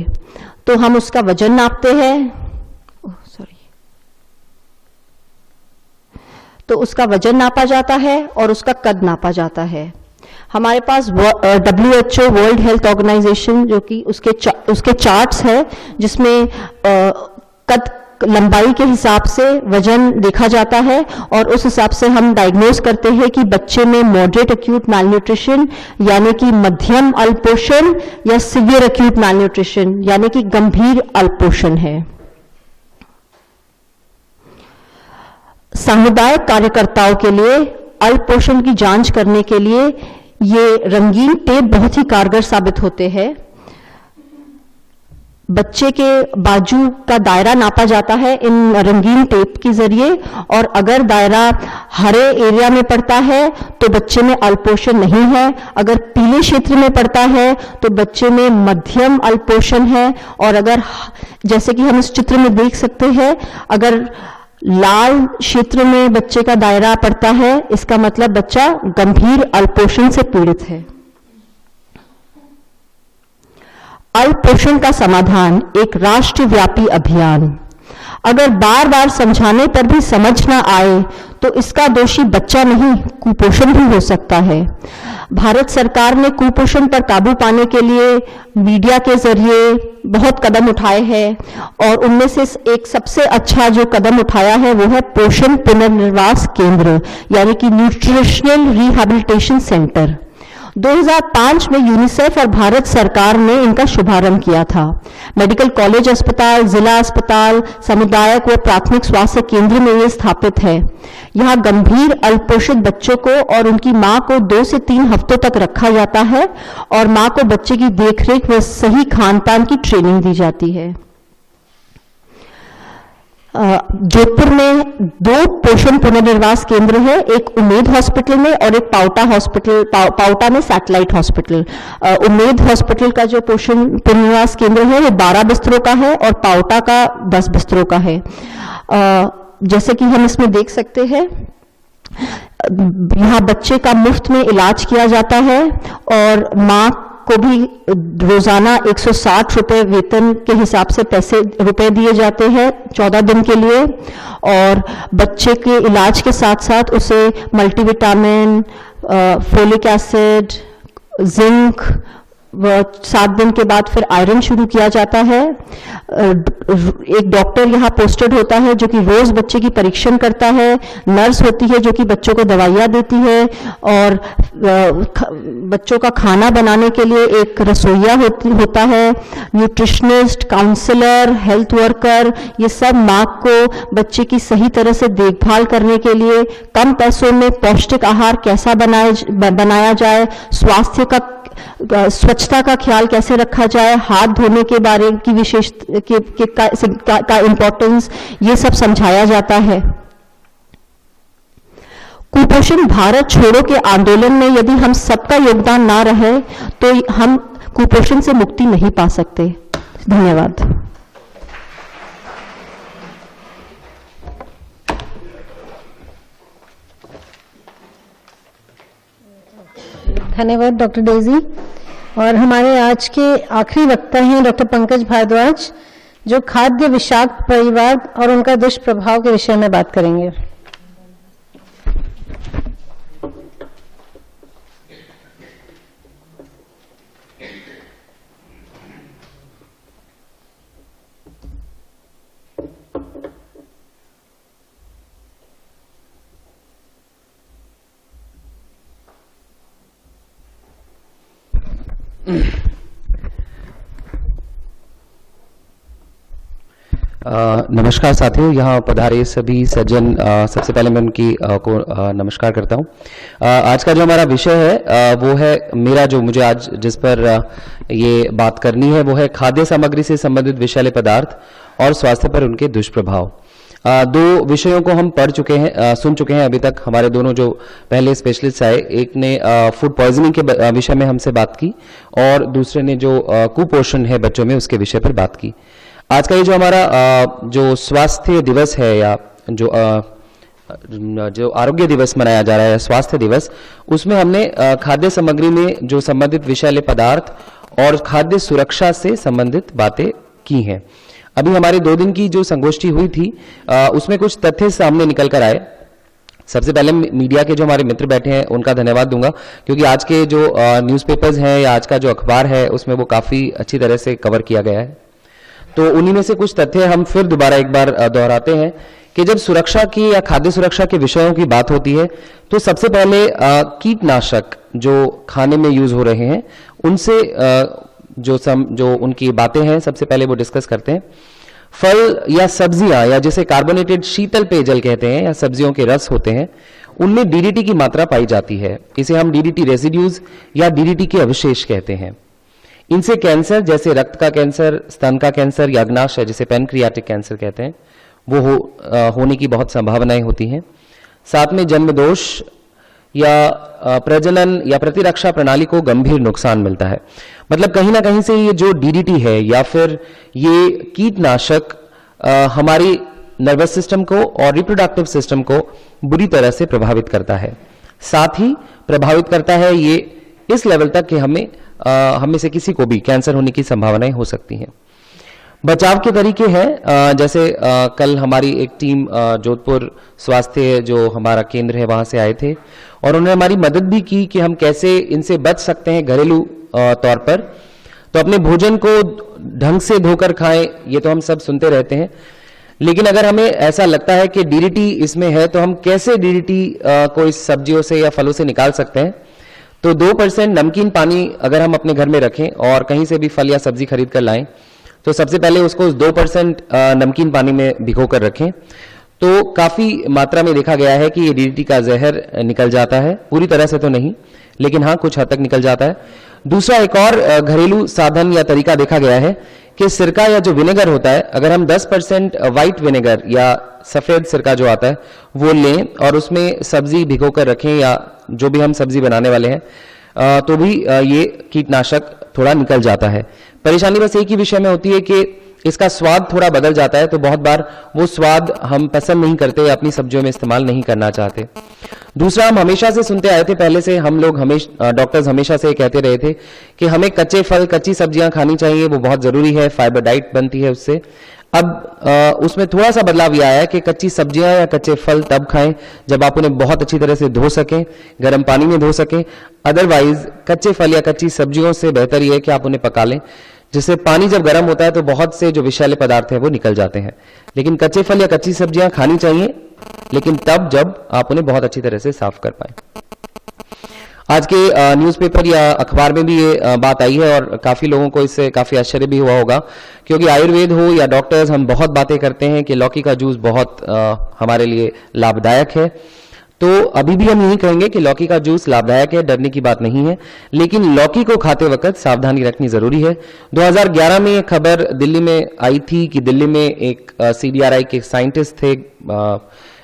तो हम उसका वजन नापते हैं, तो उसका वजन नापा जाता है और उसका कद नापा जाता है। हमारे पास WHO वर्ल्ड हेल्थ ऑर्गेनाइजेशन जो कि उसके चार्ट्स है, जिसमें कद लंबाई के हिसाब से वजन देखा जाता है और उस हिसाब से हम डायग्नोज करते हैं कि बच्चे में मॉडरेट एक्यूट मैलन्यूट्रिशन यानी कि मध्यम अल्पपोषण या सीवियर एक्यूट मैलन्यूट्रिशन यानी कि गंभीर अल्पपोषण है। सामुदायिक कार्यकर्ताओं के लिए अल्पपोषण की जांच करने के लिए ये रंगीन टेप बहुत ही कारगर साबित होते हैं। बच्चे के बाजू का दायरा नापा जाता है इन रंगीन टेप के जरिए, और अगर दायरा हरे एरिया में पड़ता है तो बच्चे में अल्पपोषण नहीं है, अगर पीले क्षेत्र में पड़ता है तो बच्चे में मध्यम अल्पपोषण है, और अगर जैसे कि हम इस चित्र में देख सकते हैं, अगर लाल क्षेत्र में बच्चे का दायरा पड़ता है, इसका मतलब बच्चा गंभीर अल्पपोषण से पीड़ित है। अल्पपोषण का समाधान एक राष्ट्रव्यापी अभियान। अगर बार बार समझाने पर भी समझ ना आए तो इसका दोषी बच्चा नहीं, कुपोषण भी हो सकता है। भारत सरकार ने कुपोषण पर काबू पाने के लिए मीडिया के जरिए बहुत कदम उठाए हैं, और उनमें से एक सबसे अच्छा जो कदम उठाया है वो है पोषण पुनर्वास केंद्र यानी कि न्यूट्रिशनल रिहैबिलिटेशन सेंटर। 2005 में यूनिसेफ और भारत सरकार ने इनका शुभारंभ किया था। मेडिकल कॉलेज अस्पताल, जिला अस्पताल, सामुदायिक व प्राथमिक स्वास्थ्य केंद्र में ये स्थापित है। यहाँ गंभीर अल्पपोषित बच्चों को और उनकी मां को 2 से 3 हफ्तों तक रखा जाता है और मां को बच्चे की देखरेख व सही खान-पान की ट्रेनिंग दी जाती है। जोधपुर में 2 पोषण पुनर्वास केंद्र है, एक उम्मेद हॉस्पिटल में और एक पाउटा हॉस्पिटल, पाउटा में सैटेलाइट हॉस्पिटल। उम्मेद हॉस्पिटल का जो पोषण पुनर्वास केंद्र है वो 12 बिस्तरों का है और पाउटा का 10 बिस्तरों का है। जैसे कि हम इसमें देख सकते हैं, यहाँ बच्चे का मुफ्त में इलाज किया जाता है और माँ को भी रोजाना 160 रुपए वेतन के हिसाब से रुपए दिए जाते हैं 14 दिन के लिए, और बच्चे के इलाज के साथ साथ उसे मल्टीविटामिन, फोलिक एसिड, जिंक, 7 दिन के बाद फिर आयरन शुरू किया जाता है। एक डॉक्टर यहाँ पोस्टेड होता है जो कि रोज बच्चे की परीक्षण करता है, नर्स होती है जो कि बच्चों को दवाइयाँ देती है, और बच्चों का खाना बनाने के लिए एक रसोइया होता है, न्यूट्रिशनिस्ट, काउंसलर, हेल्थ वर्कर, ये सब माँ को बच्चे की सही तरह से देखभाल करने के लिए कम पैसों में पौष्टिक आहार कैसा बनाया जाए, स्वच्छता का ख्याल कैसे रखा जाए, हाथ धोने के बारे की विशेष का इम्पोर्टेंस, ये सब समझाया जाता है। कुपोषण भारत छोड़ो के आंदोलन में यदि हम सबका योगदान ना रहे तो हम कुपोषण से मुक्ति नहीं पा सकते। धन्यवाद। धन्यवाद डॉक्टर डेजी। और हमारे आज के आखिरी वक्ता हैं डॉक्टर पंकज भारद्वाज, जो खाद्य विषाक्त परिवार और उनका दुष्प्रभाव के विषय में बात करेंगे। नमस्कार साथियों, यहाँ पधारे सभी सज्जन, सबसे पहले मैं उनकी को नमस्कार करता हूँ। आज का जो हमारा विषय है वो है मेरा, जो मुझे आज जिस पर ये बात करनी है वो है खाद्य सामग्री से संबंधित विषैले पदार्थ और स्वास्थ्य पर उनके दुष्प्रभाव। दो विषयों को हम पढ़ चुके हैं, सुन चुके हैं अभी तक। हमारे दोनों जो पहले स्पेशलिस्ट आए, एक ने फूड पॉइजनिंग के विषय में हमसे बात की और दूसरे ने जो कुपोषण है बच्चों में उसके विषय पर बात की। आज का ये जो हमारा जो स्वास्थ्य दिवस है या जो आरोग्य दिवस मनाया जा रहा है, स्वास्थ्य दिवस, उसमें हमने खाद्य सामग्री में जो संबंधित विषैले पदार्थ और खाद्य सुरक्षा से संबंधित बातें की हैं। अभी हमारे 2 दिन की जो संगोष्ठी हुई थी उसमें कुछ तथ्य सामने निकल कर आए। सबसे पहले मीडिया के जो हमारे मित्र बैठे हैं उनका धन्यवाद दूंगा, क्योंकि आज के जो न्यूज़पेपर्स हैं या आज का जो अखबार है उसमें वो काफ़ी अच्छी तरह से कवर किया गया है। तो उन्हीं में से कुछ तथ्य हम फिर दोबारा एक बार दोहराते हैं कि जब सुरक्षा की या खाद्य सुरक्षा के विषयों की बात होती है तो सबसे पहले कीटनाशक जो खाने में यूज हो रहे हैं उनसे जो उनकी बातें हैं सबसे पहले वो डिस्कस करते हैं। फल या सब्जियां या जिसे कार्बोनेटेड शीतल पेयजल कहते हैं या सब्जियों के रस होते हैं, उनमें डीडीटी की मात्रा पाई जाती है। इसे हम डीडीटी रेसिड्यूज या डीडीटी के अवशेष कहते हैं। इनसे कैंसर जैसे रक्त का कैंसर, स्तन का कैंसर या अग्नाशय जिसे पैनक्रियाटिक कैंसर कहते हैं वो होने की बहुत संभावनाएं होती हैं। साथ में जन्म दोष या प्रजनन या प्रतिरक्षा प्रणाली को गंभीर नुकसान मिलता है। मतलब कहीं ना कहीं से ये जो डीडीटी है या फिर ये कीटनाशक हमारी नर्वस सिस्टम को और रिप्रोडक्टिव सिस्टम को बुरी तरह से प्रभावित करता है। साथ ही प्रभावित करता है ये इस लेवल तक कि हमें से किसी को भी कैंसर होने की संभावनाएं हो सकती हैं। बचाव के तरीके हैं, जैसे कल हमारी एक टीम जोधपुर स्वास्थ्य जो हमारा केंद्र है वहां से आए थे और उन्होंने हमारी मदद भी की कि हम कैसे इनसे बच सकते हैं घरेलू तौर पर। तो अपने भोजन को ढंग से धोकर खाएं, ये तो हम सब सुनते रहते हैं, लेकिन अगर हमें ऐसा लगता है कि डीडीटी इसमें है तो हम कैसे डीडीटी को इस सब्जियों से या फलों से निकाल सकते हैं। तो 2% नमकीन पानी अगर हम अपने घर में रखें और कहीं से भी फल या सब्जी खरीद कर लाएं तो सबसे पहले उसको 2% नमकीन पानी में भिगो कर रखें, तो काफी मात्रा में देखा गया है कि ये डीडीटी का जहर निकल जाता है। पूरी तरह से तो नहीं, लेकिन हाँ कुछ हद तक निकल जाता है। दूसरा एक और घरेलू साधन या तरीका देखा गया है कि सिरका या जो विनेगर होता है, अगर हम 10% व्हाइट विनेगर या सफेद सिरका जो आता है वो लें और उसमें सब्जी भिगो कर रखें या जो भी हम सब्जी बनाने वाले हैं तो भी ये कीटनाशक थोड़ा निकल जाता है। परेशानी बस एक ही विषय में होती है कि इसका स्वाद थोड़ा बदल जाता है, तो बहुत बार वो स्वाद हम पसंद नहीं करते या अपनी सब्जियों में इस्तेमाल नहीं करना चाहते। दूसरा, हम हमेशा से सुनते आए थे, पहले से हम लोग डॉक्टर्स हमेशा से कहते रहे थे कि हमें कच्चे फल, कच्ची सब्जियां खानी चाहिए, वो बहुत जरूरी है, फाइबर डाइट बनती है उससे। अब उसमें थोड़ा सा बदलाव यह आया कि कच्ची सब्जियां या कच्चे फल तब खाएं जब आप उन्हें बहुत अच्छी तरह से धो सकें, गर्म पानी में धो सकें। अदरवाइज कच्चे फल या कच्ची सब्जियों से बेहतर यह है कि आप उन्हें पका लें, जिससे पानी जब गर्म होता है तो बहुत से जो विषैले पदार्थ हैं वो निकल जाते हैं। लेकिन कच्चे फल या कच्ची सब्जियां खानी चाहिए, लेकिन तब जब आप उन्हें बहुत अच्छी तरह से साफ कर पाएं। आज के न्यूज़पेपर या अखबार में भी ये बात आई है और काफी लोगों को इससे काफी आश्चर्य भी हुआ होगा, क्योंकि आयुर्वेद हो या डॉक्टर्स, हम बहुत बातें करते हैं कि लौकी का जूस बहुत हमारे लिए लाभदायक है। तो अभी भी हम यही कहेंगे कि लौकी का जूस लाभदायक है, डरने की बात नहीं है, लेकिन लौकी को खाते वक्त सावधानी रखनी जरूरी है। 2011 में एक खबर दिल्ली में आई थी कि दिल्ली में एक CDRI के साइंटिस्ट थे,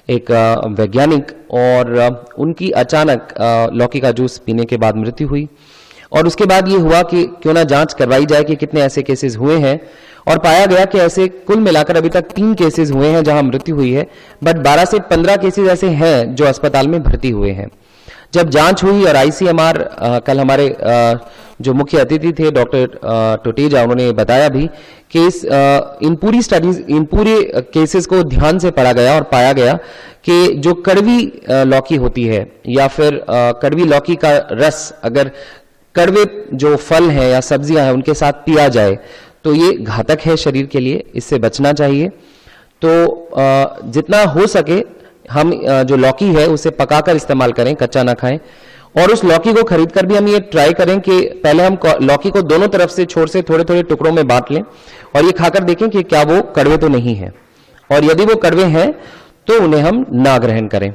एक वैज्ञानिक, और उनकी अचानक लौकी का जूस पीने के बाद मृत्यु हुई। और उसके बाद ये हुआ कि क्यों ना जांच करवाई जाए कि कितने ऐसे केसेस हुए हैं, और पाया गया कि ऐसे कुल मिलाकर अभी तक 3 केसेस हुए हैं जहां मृत्यु हुई है, बट 12 से 15 केसेस ऐसे हैं जो अस्पताल में भर्ती हुए हैं। जब जांच हुई और ICMR, कल हमारे जो मुख्य अतिथि थे डॉक्टर टोटेजा, उन्होंने बताया भी कि इन पूरी स्टडीज, इन पूरे केसेस को ध्यान से पढ़ा गया और पाया गया कि जो कड़वी लौकी होती है या फिर कड़वी लौकी का रस अगर कड़वे जो फल हैं या सब्जियां हैं उनके साथ पिया जाए तो ये घातक है शरीर के लिए, इससे बचना चाहिए। तो जितना हो सके हम जो लौकी है उसे पकाकर इस्तेमाल करें, कच्चा ना खाएं। और उस लौकी को खरीदकर भी हम ये ट्राई करें कि पहले हम लौकी को दोनों तरफ से छोर से थोड़े थोड़े टुकड़ों में बांट लें और ये खाकर देखें कि क्या वो कड़वे तो नहीं है, और यदि वो कड़वे हैं तो उन्हें हम ना ग्रहण करें।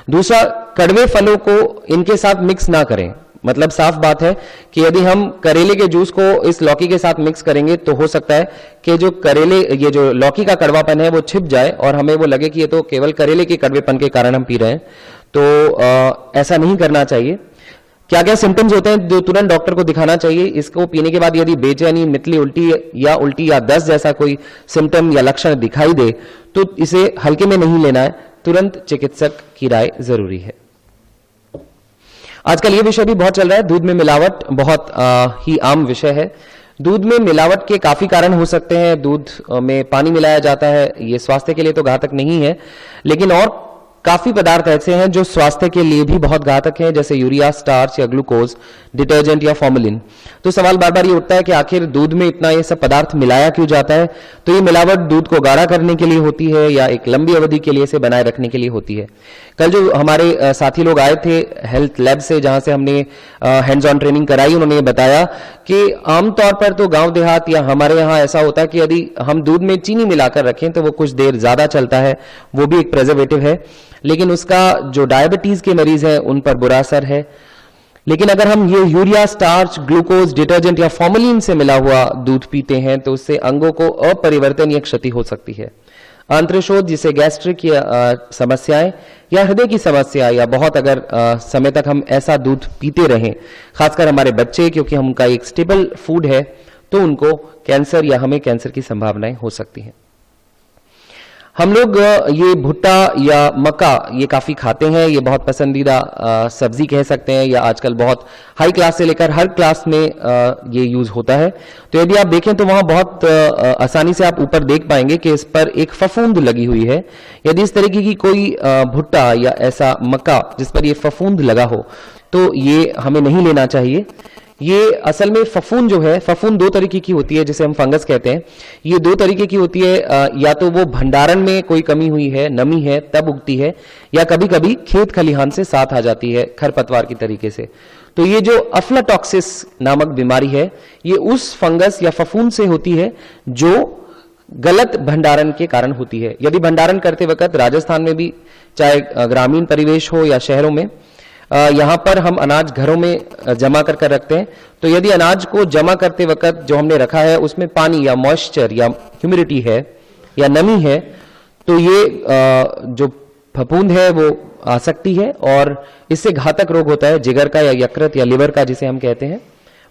दूसरा, कड़वे फलों को इनके साथ मिक्स ना करें। मतलब साफ बात है कि यदि हम करेले के जूस को इस लौकी के साथ मिक्स करेंगे तो हो सकता है कि ये जो लौकी का कड़वापन है वो छिप जाए और हमें वो लगे कि ये तो केवल करेले के कड़वेपन के कारण हम पी रहे हैं। तो ऐसा नहीं करना चाहिए। क्या क्या सिम्टम्स होते हैं जो तुरंत डॉक्टर को दिखाना चाहिए। इसको पीने के बाद यदि बेचैनी, मितली उल्टी या दस्त जैसा कोई सिम्टम या लक्षण दिखाई दे तो इसे हल्के में नहीं लेना है, तुरंत चिकित्सक की राय जरूरी है। आजकल ये विषय भी बहुत चल रहा है, दूध में मिलावट बहुत ही आम विषय है। दूध में मिलावट के काफी कारण हो सकते हैं। दूध में पानी मिलाया जाता है, ये स्वास्थ्य के लिए तो घातक नहीं है, लेकिन और काफी पदार्थ ऐसे हैं जो स्वास्थ्य के लिए भी बहुत घातक हैं, जैसे यूरिया, स्टार्च या ग्लूकोज, डिटर्जेंट या फॉर्मेलिन। तो सवाल बार बार ये उठता है कि आखिर दूध में इतना ये सब पदार्थ मिलाया क्यों जाता है। तो ये मिलावट दूध को गाढ़ा करने के लिए होती है या एक लंबी अवधि के लिए इसे बनाए रखने के लिए होती है। कल जो हमारे साथी लोग आए थे हेल्थ लैब से, जहां से हमने हैंड्स ऑन ट्रेनिंग कराई, उन्होंने बताया कि आमतौर पर तो गांव देहात या हमारे यहाँ ऐसा होता है कि यदि हम दूध में चीनी मिलाकर रखें तो वो कुछ देर ज्यादा चलता है, वो भी एक प्रिजर्वेटिव है, लेकिन उसका जो डायबिटीज के मरीज हैं उन पर बुरा असर है। लेकिन अगर हम ये यूरिया, स्टार्च, ग्लूकोज, डिटर्जेंट या फॉर्मेलिन से मिला हुआ दूध पीते हैं तो उससे अंगों को अपरिवर्तनीय क्षति हो सकती है। अंत्रशोथ, जिसे गैस्ट्रिक या समस्याएं या हृदय की समस्या या बहुत अगर समय तक हम ऐसा दूध पीते रहें, खासकर हमारे बच्चे, क्योंकि हम उनका एक स्टेबल फूड है, तो उनको कैंसर या हमें कैंसर की संभावनाएं हो सकती हैं। हम लोग ये भुट्टा या मक्का ये काफी खाते हैं, ये बहुत पसंदीदा सब्जी कह सकते हैं, या आजकल बहुत हाई क्लास से लेकर हर क्लास में ये यूज होता है। तो यदि आप देखें तो वहां बहुत आसानी से आप ऊपर देख पाएंगे कि इस पर एक फफूंद लगी हुई है। यदि इस तरीके की कोई भुट्टा या ऐसा मक्का जिस पर ये फफूंद लगा हो तो ये हमें नहीं लेना चाहिए। ये असल में फफूंद जो है, फफूंद दो तरीके की होती है, जिसे हम फंगस कहते हैं। ये दो तरीके की होती है, या तो वो भंडारण में कोई कमी हुई है, नमी है, तब उगती है, या कभी कभी खेत खलिहान से साथ आ जाती है खरपतवार की तरीके से। तो ये जो अफ्लाटॉक्सिस नामक बीमारी है, ये उस फंगस या फफूंद से होती है जो गलत भंडारण के कारण होती है। यदि भंडारण करते वक्त, राजस्थान में भी चाहे ग्रामीण परिवेश हो या शहरों में, यहां पर हम अनाज घरों में जमा कर रखते हैं, तो यदि अनाज को जमा करते वक्त जो हमने रखा है उसमें पानी या मॉइस्चर या ह्यूमिडिटी है या नमी है, तो ये जो फफूंद है वो आ सकती है और इससे घातक रोग होता है, जिगर का या यकृत या लिवर का, जिसे हम कहते हैं।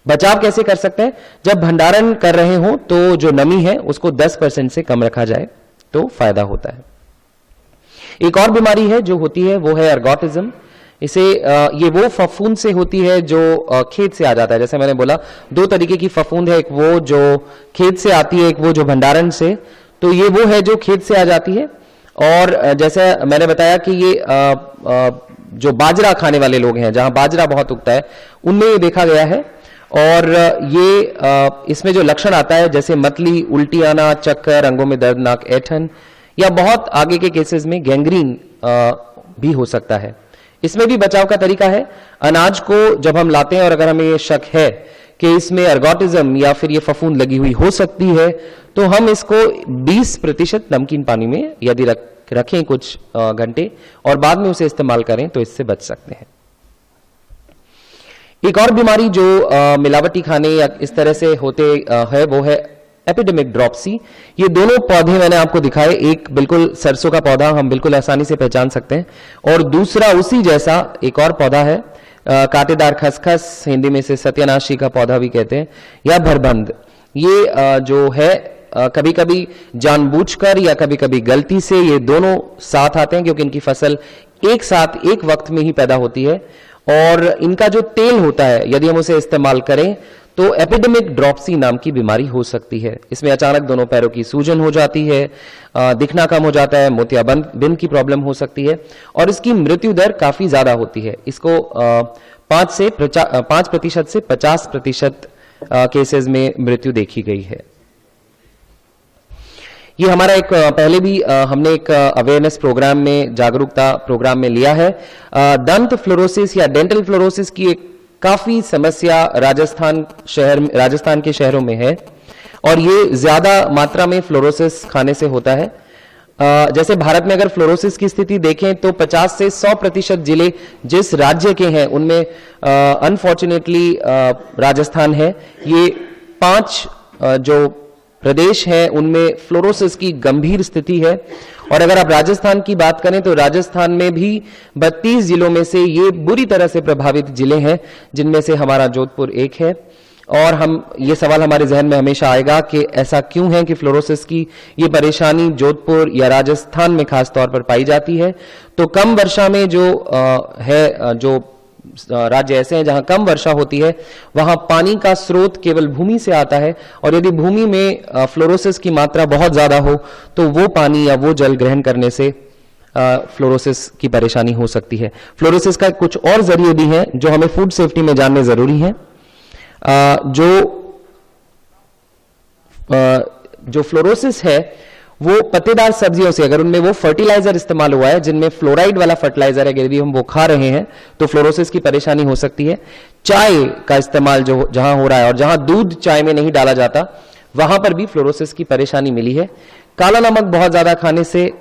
बचाव कैसे कर सकते हैं? जब भंडारण कर रहे हो तो जो नमी है उसको 10% से कम रखा जाए तो फायदा होता है। एक और बीमारी है जो होती है वो है एर्गोटिज्म। इसे ये वो फफूंद से होती है जो खेत से आ जाता है। जैसे मैंने बोला, दो तरीके की फफूंद है, एक वो जो खेत से आती है, एक वो जो भंडारण से। तो ये वो है जो खेत से आ जाती है। और जैसे मैंने बताया कि ये जो बाजरा खाने वाले लोग हैं, जहां बाजरा बहुत उगता है, उनमें ये देखा गया है। और ये इसमें जो लक्षण आता है, जैसे मतली, उल्टी आना, चक्कर, अंगों में दर्दनाक ऐंठन, या बहुत आगे के केसेस में गैंग्रीन भी हो सकता है। इसमें भी बचाव का तरीका है, अनाज को जब हम लाते हैं और अगर हमें ये शक है कि इसमें अर्गोटिज्म या फिर ये फफूंद लगी हुई हो सकती है, तो हम इसको 20% नमकीन पानी में यदि रखें कुछ घंटे और बाद में उसे इस्तेमाल करें तो इससे बच सकते हैं। एक और बीमारी जो मिलावटी खाने या इस तरह से होते है, वो है एपिडेमिक ड्रॉप्सी। ये दोनों पौधे मैंने आपको दिखाए, एक बिल्कुल सरसों का पौधा हम बिल्कुल आसानी से पहचान सकते हैं, और दूसरा उसी जैसा एक और पौधा है, कांटेदार खसखस, हिंदी में से सत्यानाशी का पौधा भी कहते हैं, या भरबंद। ये जो है कभी कभी जानबूझकर या कभी कभी गलती से ये दोनों साथ आते हैं, क्योंकि इनकी फसल एक साथ एक वक्त में ही पैदा होती है। और इनका जो तेल होता है, यदि हम उसे इस्तेमाल करें तो एपिडेमिक ड्रॉप्सी नाम की बीमारी हो सकती है। इसमें अचानक दोनों पैरों की सूजन हो जाती है, दिखना कम हो जाता है, मोतियाबिंद की प्रॉब्लम हो सकती है, और इसकी मृत्यु दर काफी ज्यादा होती है। इसको 5% से 50% केसेस में मृत्यु देखी गई है। ये हमारा एक पहले भी हमने एक अवेयरनेस प्रोग्राम में, जागरूकता प्रोग्राम में लिया है। दंत फ्लोरोसिस या डेंटल फ्लोरोसिस की एक काफी समस्या राजस्थान के शहरों में है, और ये ज्यादा मात्रा में फ्लोरोसिस खाने से होता है। जैसे भारत में अगर फ्लोरोसिस की स्थिति देखें तो 50 से 100% जिले जिस राज्य के हैं उनमें अनफॉर्चुनेटली राजस्थान है। ये 5 जो प्रदेश हैं उनमें फ्लोरोसिस की गंभीर स्थिति है। और अगर आप राजस्थान की बात करें तो राजस्थान में भी 32 जिलों में से ये बुरी तरह से प्रभावित जिले हैं, जिनमें से हमारा जोधपुर एक है। और ये सवाल हमारे जहन में हमेशा आएगा कि ऐसा क्यों है कि फ्लोरोसिस की ये परेशानी जोधपुर या राजस्थान में खास तौर पर पाई जाती है। तो कम वर्षा में जो जो राज्य ऐसे हैं जहां कम वर्षा होती है, वहां पानी का स्रोत केवल भूमि से आता है, और यदि भूमि में फ्लोरोसिस की मात्रा बहुत ज्यादा हो तो वो पानी या वो जल ग्रहण करने से फ्लोरोसिस की परेशानी हो सकती है। फ्लोरोसिस का कुछ और जरिए भी हैं जो हमें फूड सेफ्टी में जानने जरूरी हैं। जो फ्लोरोसिस है वो पत्तेदार सब्जियों से, अगर उनमें वो फर्टिलाइजर इस्तेमाल हुआ है जिनमें फ्लोराइड वाला फर्टिलाइजर है, यदि हम वो खा रहे हैं तो फ्लोरोसिस की परेशानी हो सकती है। चाय का इस्तेमाल जो जहां हो रहा है और जहां दूध चाय में नहीं डाला जाता, वहां पर भी फ्लोरोसिस की परेशानी मिली है। काला नमक बहुत ज्यादा खाने से,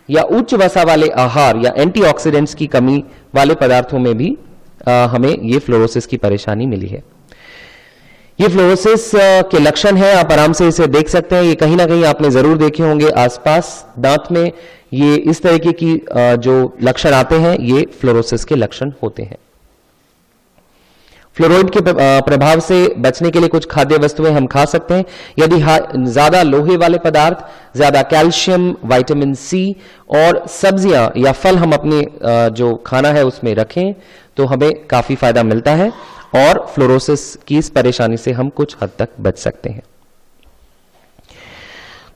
या उच्च वसा वाले आहार या एंटीऑक्सीडेंट्स की कमी वाले पदार्थों में भी हमें ये फ्लोरोसिस की परेशानी मिली है। ये फ्लोरोसिस के लक्षण हैं, आप आराम से इसे देख सकते हैं। ये कहीं ना कहीं आपने जरूर देखे होंगे आसपास दांत में, ये इस तरीके की जो लक्षण आते हैं ये फ्लोरोसिस के लक्षण होते हैं। फ्लोराइड के प्रभाव से बचने के लिए कुछ खाद्य वस्तुएं हम खा सकते हैं। यदि ज्यादा लोहे वाले पदार्थ, ज्यादा कैल्शियम, विटामिन सी और सब्जियां या फल हम अपने जो खाना है उसमें रखें तो हमें काफी फायदा मिलता है, और फ्लोरोसिस की इस परेशानी से हम कुछ हद तक बच सकते हैं।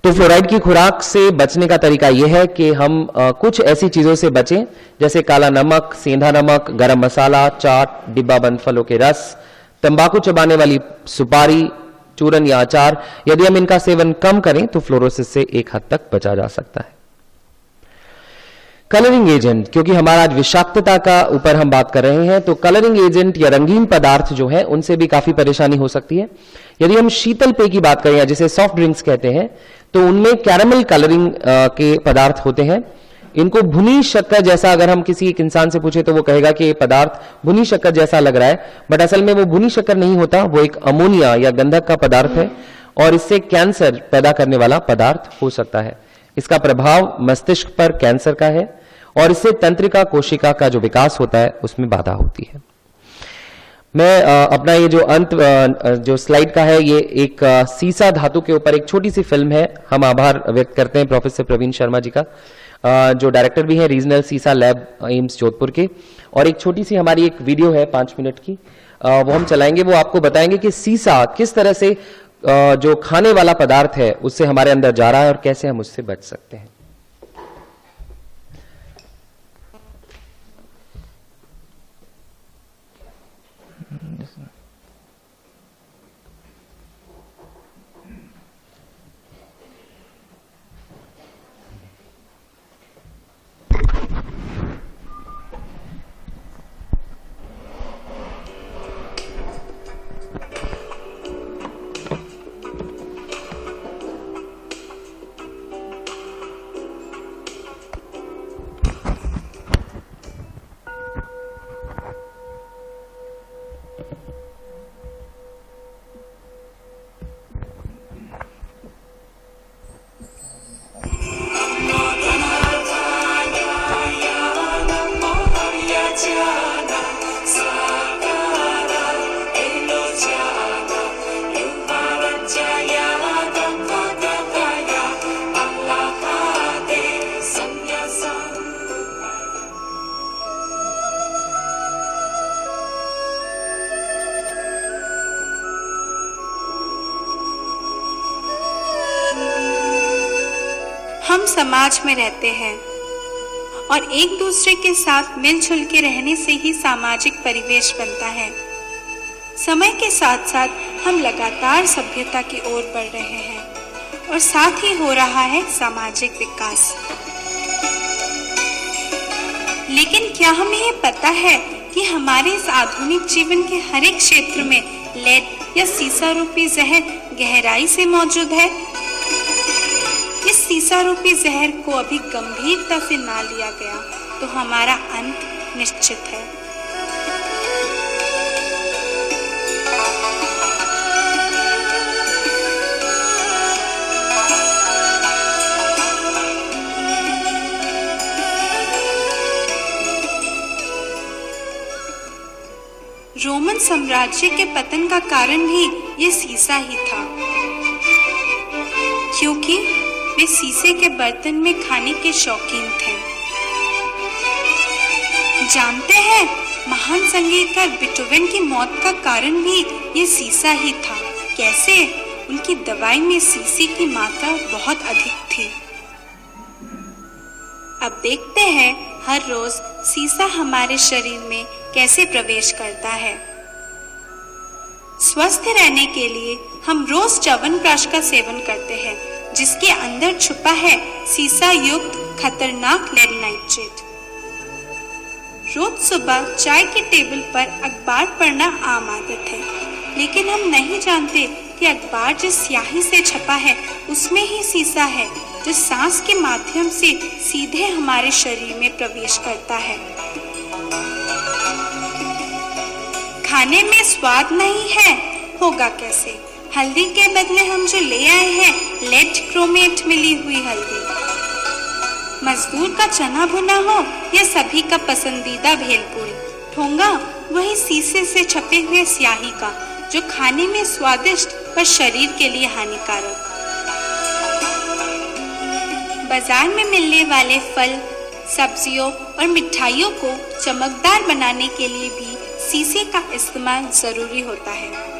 तो फ्लोराइड की खुराक से बचने का तरीका यह है कि हम कुछ ऐसी चीजों से बचें, जैसे काला नमक, सेंधा नमक, गरम मसाला, चाट, डिब्बा बंद फलों के रस, तंबाकू चबाने वाली सुपारी, चूरन या अचार। यदि हम इनका सेवन कम करें तो फ्लोरोसिस से एक हद तक बचा जा सकता है। कलरिंग एजेंट, क्योंकि हमारा आज विषाक्तता का ऊपर हम बात कर रहे हैं, तो कलरिंग एजेंट या रंगीन पदार्थ जो है उनसे भी काफी परेशानी हो सकती है। यदि हम शीतल पेय की बात करें या जिसे सॉफ्ट ड्रिंक्स कहते हैं, तो उनमें कैरामल कलरिंग के पदार्थ होते हैं। इनको भुनी शक्कर जैसा, अगर हम किसी एक इंसान से पूछे तो वो कहेगा कि ये पदार्थ भुनी शक्कर जैसा लग रहा है, बट असल में वो भुनी शक्कर नहीं होता, वो एक अमोनिया या गंधक का पदार्थ है, और इससे कैंसर पैदा करने वाला पदार्थ हो सकता है। इसका प्रभाव मस्तिष्क पर कैंसर का है, और इससे तंत्रिका कोशिका का जो विकास होता है उसमें बाधा होती है। मैं अपना ये जो जो स्लाइड का है, ये एक सीसा धातु के ऊपर एक छोटी सी फिल्म है। हम आभार व्यक्त करते हैं प्रोफेसर प्रवीण शर्मा जी का, जो डायरेक्टर भी हैं रीजनल सीसा लैब एम्स जोधपुर के। और एक छोटी सी हमारी एक वीडियो है 5 मिनट की, वो हम चलाएंगे। वो आपको बताएंगे कि सीसा किस तरह से जो खाने वाला पदार्थ है उससे हमारे अंदर जा रहा है और कैसे हम उससे बच सकते हैं। हम समाज में रहते हैं और एक दूसरे के साथ मिलजुल के रहने से ही सामाजिक परिवेश बनता है। समय के साथ साथ हम लगातार सभ्यता की ओर बढ़ रहे हैं और साथ ही हो रहा है सामाजिक विकास। लेकिन क्या हमें ये पता है कि हमारे इस आधुनिक जीवन के हर एक क्षेत्र में लेड या सीसा रूपी जहर गहराई से मौजूद है? इस सीसा रूपी जहर को अभी गंभीरता से ना लिया गया तो हमारा अंत निश्चित है। रोमन साम्राज्य के पतन का कारण भी ये सीसा ही था, क्योंकि वे सीसे के बर्तन में खाने के शौकीन थे। जानते हैं, महान संगीतकार बीथोवन की मौत का कारण भी ये सीसा ही था। कैसे? उनकी दवाई में सीसे की मात्रा बहुत अधिक थी। अब देखते हैं हर रोज सीसा हमारे शरीर में कैसे प्रवेश करता है। स्वस्थ रहने के लिए हम रोज च्यवनप्राश का सेवन करते हैं, जिसके अंदर छुपा है सीसा युक्त खतरनाक लेड नाइट्रेट। रोज सुबह चाय के टेबल पर अखबार पढ़ना आम आदत है, लेकिन हम नहीं जानते कि अखबार जिस स्याही से छपा है उसमें ही सीसा है, जो सांस के माध्यम से सीधे हमारे शरीर में प्रवेश करता है। खाने में स्वाद नहीं है, होगा कैसे? हल्दी के बदले हम जो ले आए हैं लेड क्रोमेट मिली हुई हल्दी। मजदूर का चना भुना हो या सभी का पसंदीदा भेलपूरी, ठोंगा वही सीसे से छपे हुए स्याही का, जो खाने में स्वादिष्ट पर शरीर के लिए हानिकारक। बाजार में मिलने वाले फल, सब्जियों और मिठाइयों को चमकदार बनाने के लिए भी सीसे का इस्तेमाल जरूरी होता है।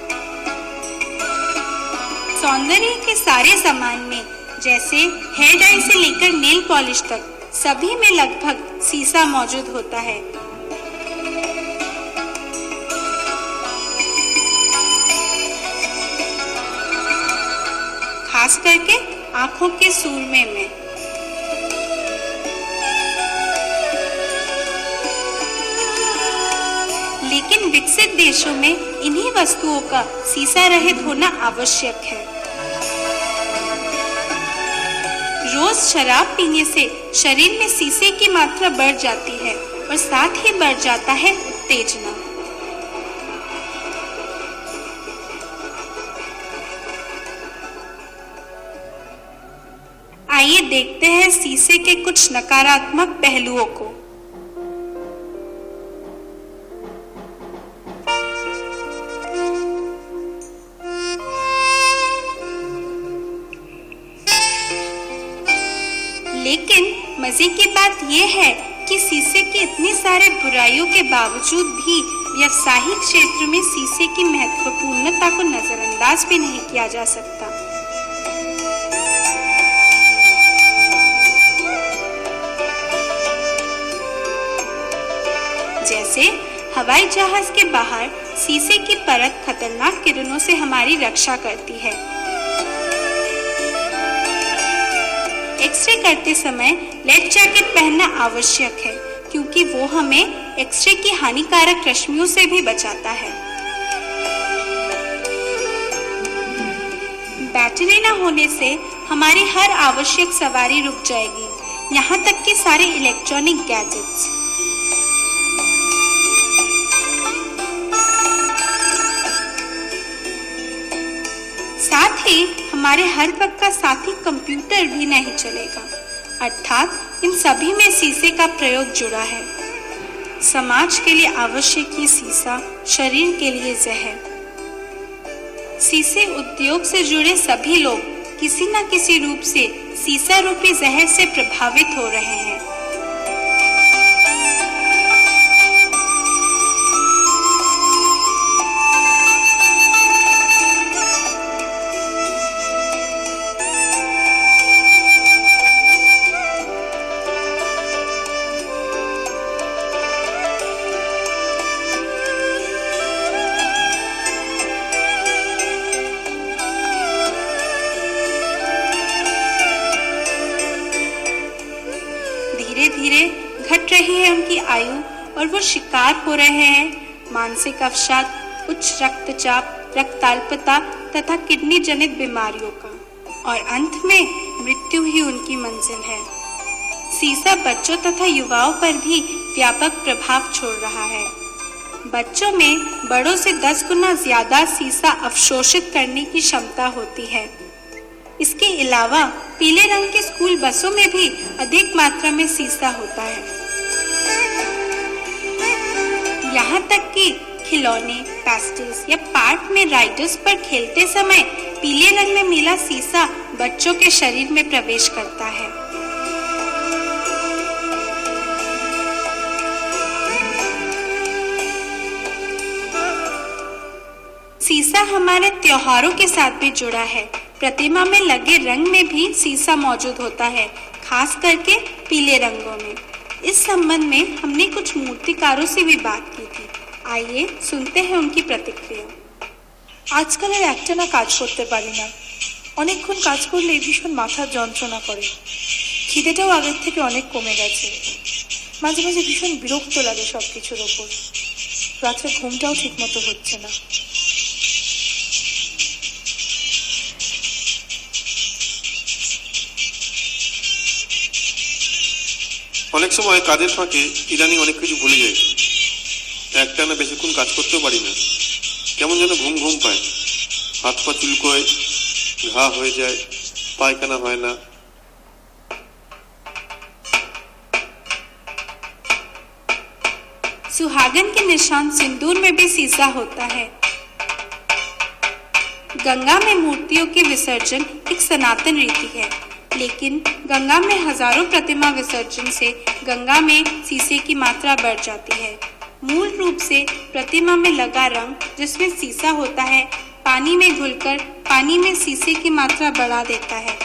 सौंदर्य के सारे सामान में, जैसे हेयर डाई से लेकर नेल पॉलिश तक, सभी में लगभग सीसा मौजूद होता है। खास करके आंखों के सूरमे में। लेकिन विकसित देशों में इन्हीं वस्तुओं का सीसा रहित होना आवश्यक है। रोज शराब पीने से शरीर में सीसे की मात्रा बढ़ जाती है और साथ ही बढ़ जाता है उत्तेजना। आइए देखते हैं सीसे के कुछ नकारात्मक पहलुओं को। मजे की बात यह है कि शीशे के इतने सारे बुराइयों के बावजूद भी व्यवसायिक क्षेत्र में शीशे की महत्वपूर्णता को नजरअंदाज भी नहीं किया जा सकता। जैसे हवाई जहाज के बाहर शीशे की परत खतरनाक किरणों से हमारी रक्षा करती है। एक्सरे करते समय लेड जैकेट पहनना आवश्यक है क्योंकि वो हमें एक्सरे की हानिकारक रश्मियों से भी बचाता है। बैटरी न होने से हमारी हर आवश्यक सवारी रुक जाएगी, यहाँ तक कि सारे इलेक्ट्रॉनिक गैजेट्स। साथ ही हमारे हर वक्त का साथी कंप्यूटर भी नहीं चलेगा, अर्थात इन सभी में शीशे का प्रयोग जुड़ा है। समाज के लिए आवश्यक ये शीशा शरीर के लिए जहर। शीशे उद्योग से जुड़े सभी लोग किसी न किसी रूप से शीशा रूपी जहर से प्रभावित हो रहे हैं। धीरे धीरे घट रही है उनकी आयु और वो शिकार हो रहे हैं मानसिक अवसाद, उच्च रक्तचाप, रक्ताल्पता तथा किडनी जनित बीमारियों का, और अंत में मृत्यु ही उनकी मंजिल है। शीशा बच्चों तथा युवाओं पर भी व्यापक प्रभाव छोड़ रहा है। बच्चों में बड़ों से 10 गुना ज्यादा शीशा अवशोषित करने की क्षमता होती है। इसके अलावा पीले रंग के स्कूल बसों में भी अधिक मात्रा में शीशा होता है। यहाँ तक कि खिलौने, पेस्टल्स या पार्क में राइडर्स पर खेलते समय पीले रंग में मिला शीशा बच्चों के शरीर में प्रवेश करता है। शीशा हमारे त्योहारों के साथ भी जुड़ा है। प्रतिमा में लगे रंग में भी शीशा मौजूद होता है, खास करके पीले रंगों में। इस संबंध में हमने कुछ मूर्तिकारों से भी बात की थी। आइए सुनते हैं उनकी प्रतिक्रिया। আজকাল আর একটানা কাজ করতে পারি না, অনেকক্ষণ কাজ করলে ভীষণ মাথার যন্ত্রণা করে। খিদেটাও আগের থেকে অনেক কমে গেছে। মাঝে মাঝে ভীষণ বিরক্ত লাগে সব কিছুর ওপর। রাত্রে ঘুমটাও ঠিকমতো হচ্ছে না। অনেক সময় কাজের ফাঁকে ইদানিং অনেক কিছু ভুলে যাই। একটানা বেশিক্ষণ কাজ করতেও পারি না, কেমন যেন ঘুম ঘুম পায়, হাত পা চুলকোয়, ঘা হয়ে যায়, পায়খানা হয় না। सुहागन के निशान सिंदूर में भी शीशा होता है। गंगा में मूर्तियों के विसर्जन एक सनातन रीति है, लेकिन गंगा में हजारों प्रतिमा विसर्जन से गंगा में शीशे की मात्रा बढ़ जाती है। मूल रूप से प्रतिमा में लगा रंग, जिसमें शीशा होता है, पानी में घुलकर पानी में शीशे की मात्रा बढ़ा देता है।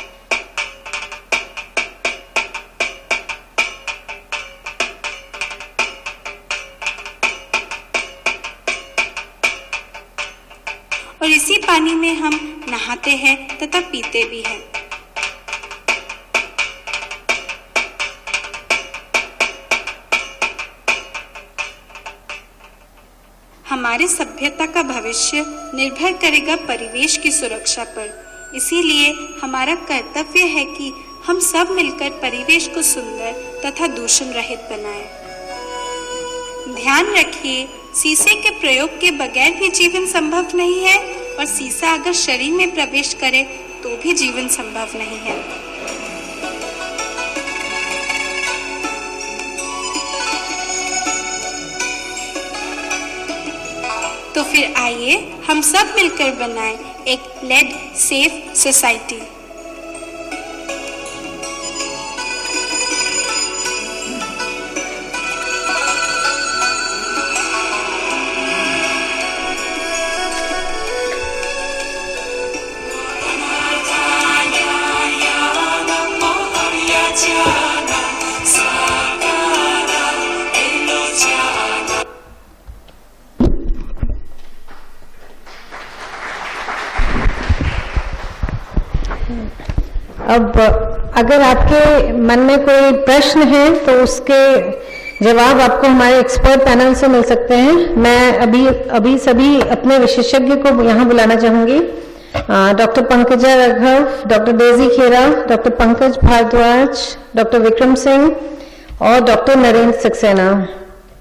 और इसी पानी में हम नहाते हैं तथा पीते भी हैं। हमारे सभ्यता का भविष्य निर्भर करेगा परिवेश की सुरक्षा पर। इसीलिए हमारा कर्तव्य है कि हम सब मिलकर परिवेश को सुंदर तथा दूषण रहित बनाएं। ध्यान रखिए, शीशे के प्रयोग के बगैर भी जीवन संभव नहीं है, और शीशा अगर शरीर में प्रवेश करे तो भी जीवन संभव नहीं है। तो फिर आइए हम सब मिलकर बनाएं एक लेड सेफ सोसाइटी। अब अगर आपके मन में कोई प्रश्न है तो उसके जवाब आपको हमारे एक्सपर्ट पैनल से मिल सकते हैं। मैं अभी सभी अपने विशेषज्ञ को यहाँ बुलाना चाहूंगी। Doctor Pankaja Raghav, doctor Daisy Khera, doctor Pankaj Bhardwaj, doctor Vikram Singh और डॉक्टर नरेंद्र सक्सेना।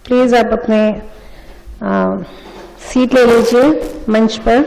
प्लीज आप अपने सीट ले लीजिए मंच पर।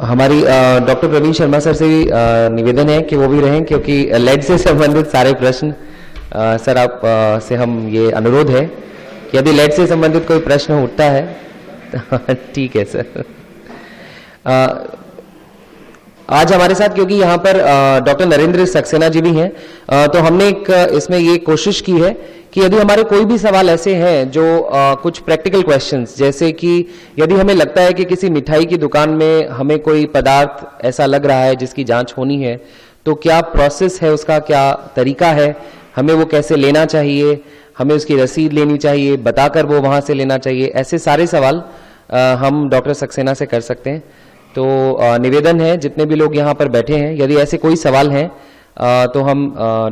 हमारी डॉक्टर प्रवीण शर्मा सर से भी निवेदन है कि वो भी रहें, क्योंकि लेड से संबंधित सारे प्रश्न सर आप से हम ये अनुरोध है कि यदि लेड से संबंधित कोई प्रश्न उठता है तो ठीक है सर। आज हमारे साथ क्योंकि यहाँ पर डॉक्टर नरेंद्र सक्सेना जी भी हैं, तो हमने एक इसमें ये कोशिश की है कि यदि हमारे कोई भी सवाल ऐसे हैं जो कुछ प्रैक्टिकल क्वेश्चंस, जैसे कि यदि हमें लगता है कि किसी मिठाई की दुकान में हमें कोई पदार्थ ऐसा लग रहा है जिसकी जांच होनी है, तो क्या प्रोसेस है, उसका क्या तरीका है, हमें वो कैसे लेना चाहिए, हमें उसकी रसीद लेनी चाहिए, बताकर वो वहाँ से लेना चाहिए, ऐसे सारे सवाल हम डॉक्टर सक्सेना से कर सकते हैं। तो निवेदन है जितने भी लोग यहाँ पर बैठे हैं, यदि ऐसे कोई सवाल हैं तो हम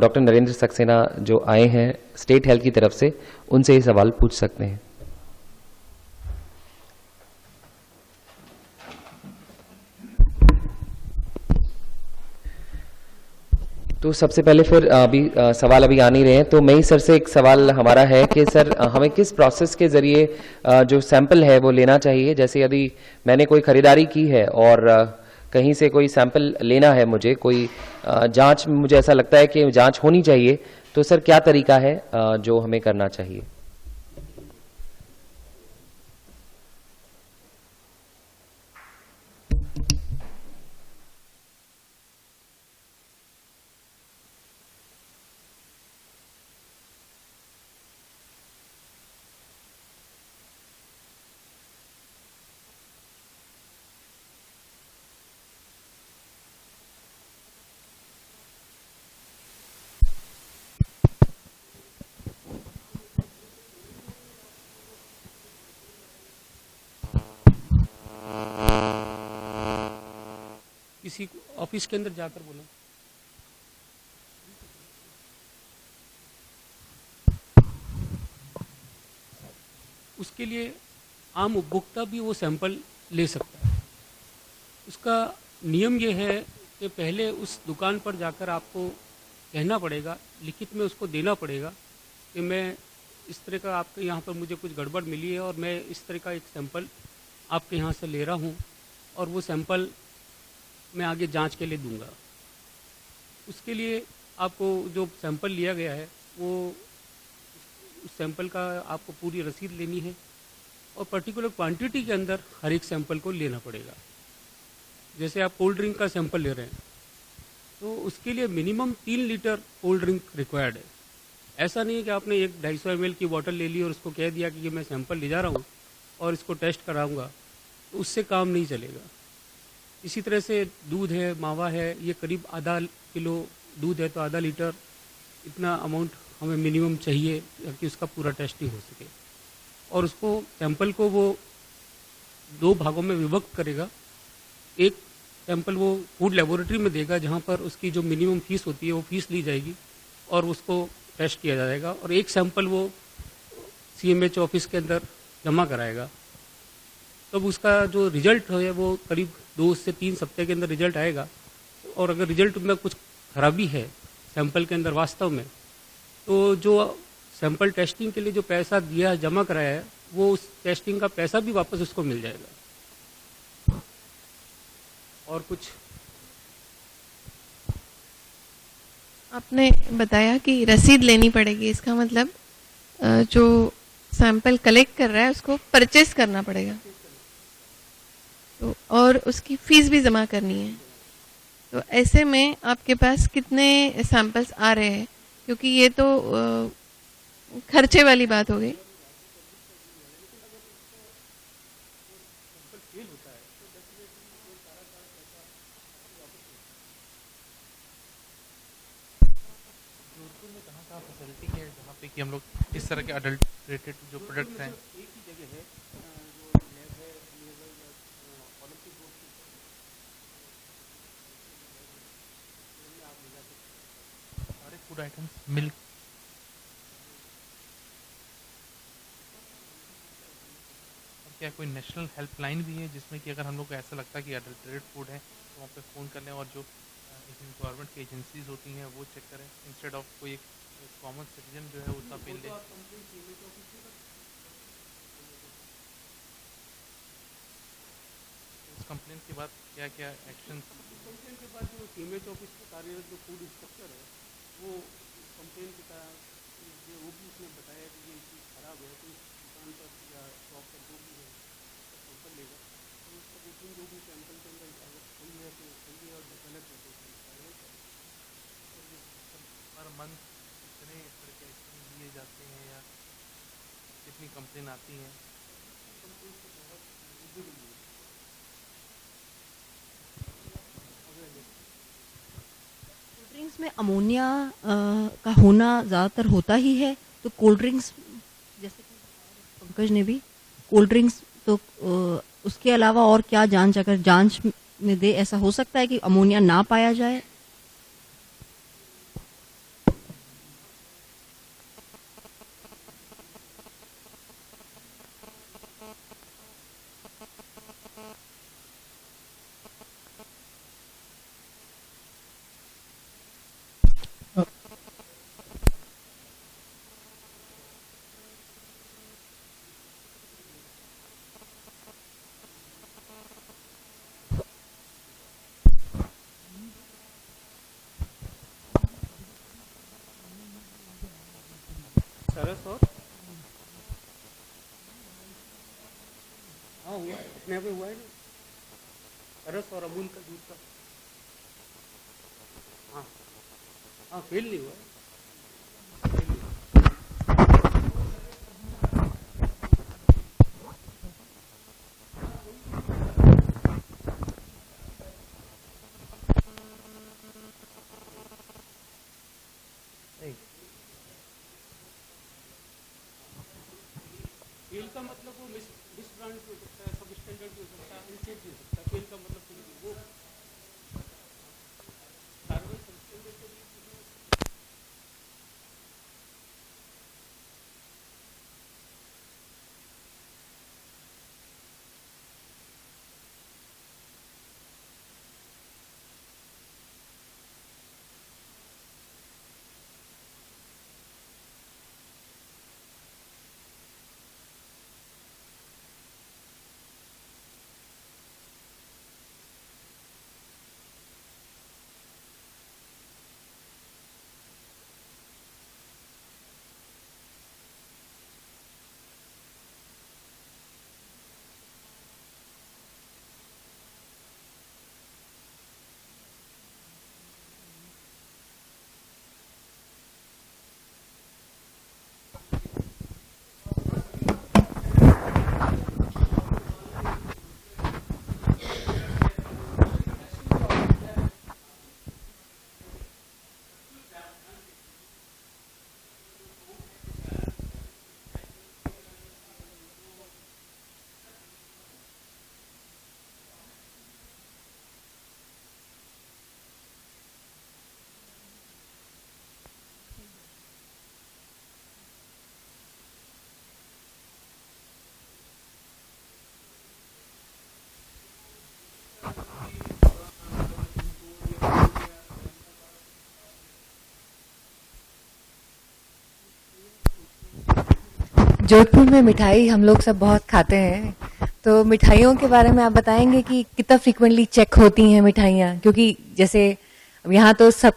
डॉक्टर नरेंद्र सक्सेना जो आए हैं स्टेट हेल्थ की तरफ से, उनसे ये सवाल पूछ सकते हैं। तो सबसे पहले फिर सवाल अभी आ नहीं रहे हैं, तो मैं ही सर से एक सवाल हमारा है कि सर हमें किस प्रोसेस के जरिए जो सैंपल है वो लेना चाहिए। जैसे यदि मैंने कोई खरीदारी की है और कहीं से कोई सैंपल लेना है, मुझे कोई जांच, मुझे ऐसा लगता है कि जांच होनी चाहिए, तो सर क्या तरीका है जो हमें करना चाहिए? किसी ऑफिस के अंदर जाकर बोलो। उसके लिए आम उपभोक्ता भी वो सैंपल ले सकता है। उसका नियम ये है कि पहले उस दुकान पर जाकर आपको कहना पड़ेगा, लिखित में उसको देना पड़ेगा कि मैं इस तरह का, आपके यहाँ पर मुझे कुछ गड़बड़ मिली है और मैं इस तरह का एक सैंपल आपके यहाँ से ले रहा हूँ और वो सैंपल मैं आगे जांच के लिए दूंगा। उसके लिए आपको जो सैंपल लिया गया है वो उस सैंपल का आपको पूरी रसीद लेनी है और पर्टिकुलर क्वांटिटी के अंदर हर एक सैंपल को लेना पड़ेगा। जैसे आप कोल्ड ड्रिंक का सैंपल ले रहे हैं तो उसके लिए minimum 3 litre cold drink required है। ऐसा नहीं है कि आपने एक 250 ml की बोतल ले ली और उसको कह दिया कि ये मैं सैंपल ले जा रहा हूँ और इसको टेस्ट कराऊंगा, तो उससे काम नहीं चलेगा। इसी तरह से दूध है, मावा है, ये करीब आधा किलो दूध है तो आधा लीटर, इतना अमाउंट हमें मिनिमम चाहिए ताकि उसका पूरा टेस्टिंग हो सके। और उसको सैंपल को वो 2 भागों में विभक्त करेगा। एक सैंपल वो फूड लेबोरेटरी में देगा, जहाँ पर उसकी जो मिनिमम फीस होती है वो फीस ली जाएगी और उसको टेस्ट किया जाएगा, और एक सैंपल वो CMH ऑफिस के अंदर जमा कराएगा। तब उसका जो रिजल्ट है वो करीब 2 से 3 सप्ताह के अंदर रिजल्ट आएगा, और अगर रिजल्ट में कुछ खराबी है सैंपल के अंदर वास्तव में, तो जो सैंपल टेस्टिंग के लिए जो पैसा दिया जमा कराया है वो उस टेस्टिंग का पैसा भी वापस उसको मिल जाएगा। और कुछ आपने बताया कि रसीद लेनी पड़ेगी, इसका मतलब जो सैंपल कलेक्ट कर रहा है उसको परचेस करना पड़ेगा, तो और उसकी फीस भी जमा करनी है। तो ऐसे में आपके पास कितने सैंपल्स आ रहे हैं, क्योंकि ये तो खर्चे वाली बात हो गई। फैसिलिटी है जहाँ पे कि हम लोग इस तरह के अडल्ट्रेटेड जो प्रोडक्ट्स हैं, सारे फूड आइटम्स मिल्क, और क्या कोई नेशनल हेल्पलाइन भी है जिसमें कि अगर हम लोग को ऐसा लगता है कि अडल्ट्रेटेड फूड है तो वहाँ पे फ़ोन कर लें और जो गवर्नमेंट की एजेंसीज होती हैं वो चेक करें, इंस्टेड ऑफ कोई एक कॉमन सिटीजन जो है उसका बिल ले। उस कंप्लेन के बाद क्या क्या एक्शन? कंप्लेन के बाद जो CMH ऑफिस में कार्यरत जो फूड इंस्पेक्टर है वो कंप्लेन के साथ वो भी उसने बताया कि ये चीज़ खराब है, तो इस दुकान पर या शॉप पर जो भी है सैंपल लेगा, तो उसका रूटीन जो भी सैंपल के अंदर सही है तो सही है, और जो गलत है तो हर मंथ कितने इस तरह के एक्शन लिए जाते हैं या कितनी कंप्लेन आती हैं? कोल्ड ड्रिंक्स में अमोनिया का होना ज़्यादातर होता ही है, तो कोल्ड ड्रिंक्स जैसे कि पंकज ने भी कोल्ड ड्रिंक्स तो उसके अलावा और क्या जांच, अगर जांच में दे ऐसा हो सकता है कि अमोनिया ना पाया जाए? सरस और हाँ हुआ, अपने यहाँ पे हुआ है ना, सरस और अमूल का दूध का। हाँ हाँ, फेल नहीं हुआ। फेल का मतलब वो मिस ब्रांड भी हो सकता है, सब स्टैंडर्ड भी हो सकता है, अनसेफ भी हो सकता है। फेल का मतलब वो कार्बन सब्सटेंस के लिए जोधपुर में मिठाई हम लोग सब बहुत खाते हैं, तो मिठाइयों के बारे में आप बताएंगे कि कितना फ्रीक्वेंटली चेक होती हैं मिठाइयाँ? क्योंकि जैसे अब यहाँ तो सब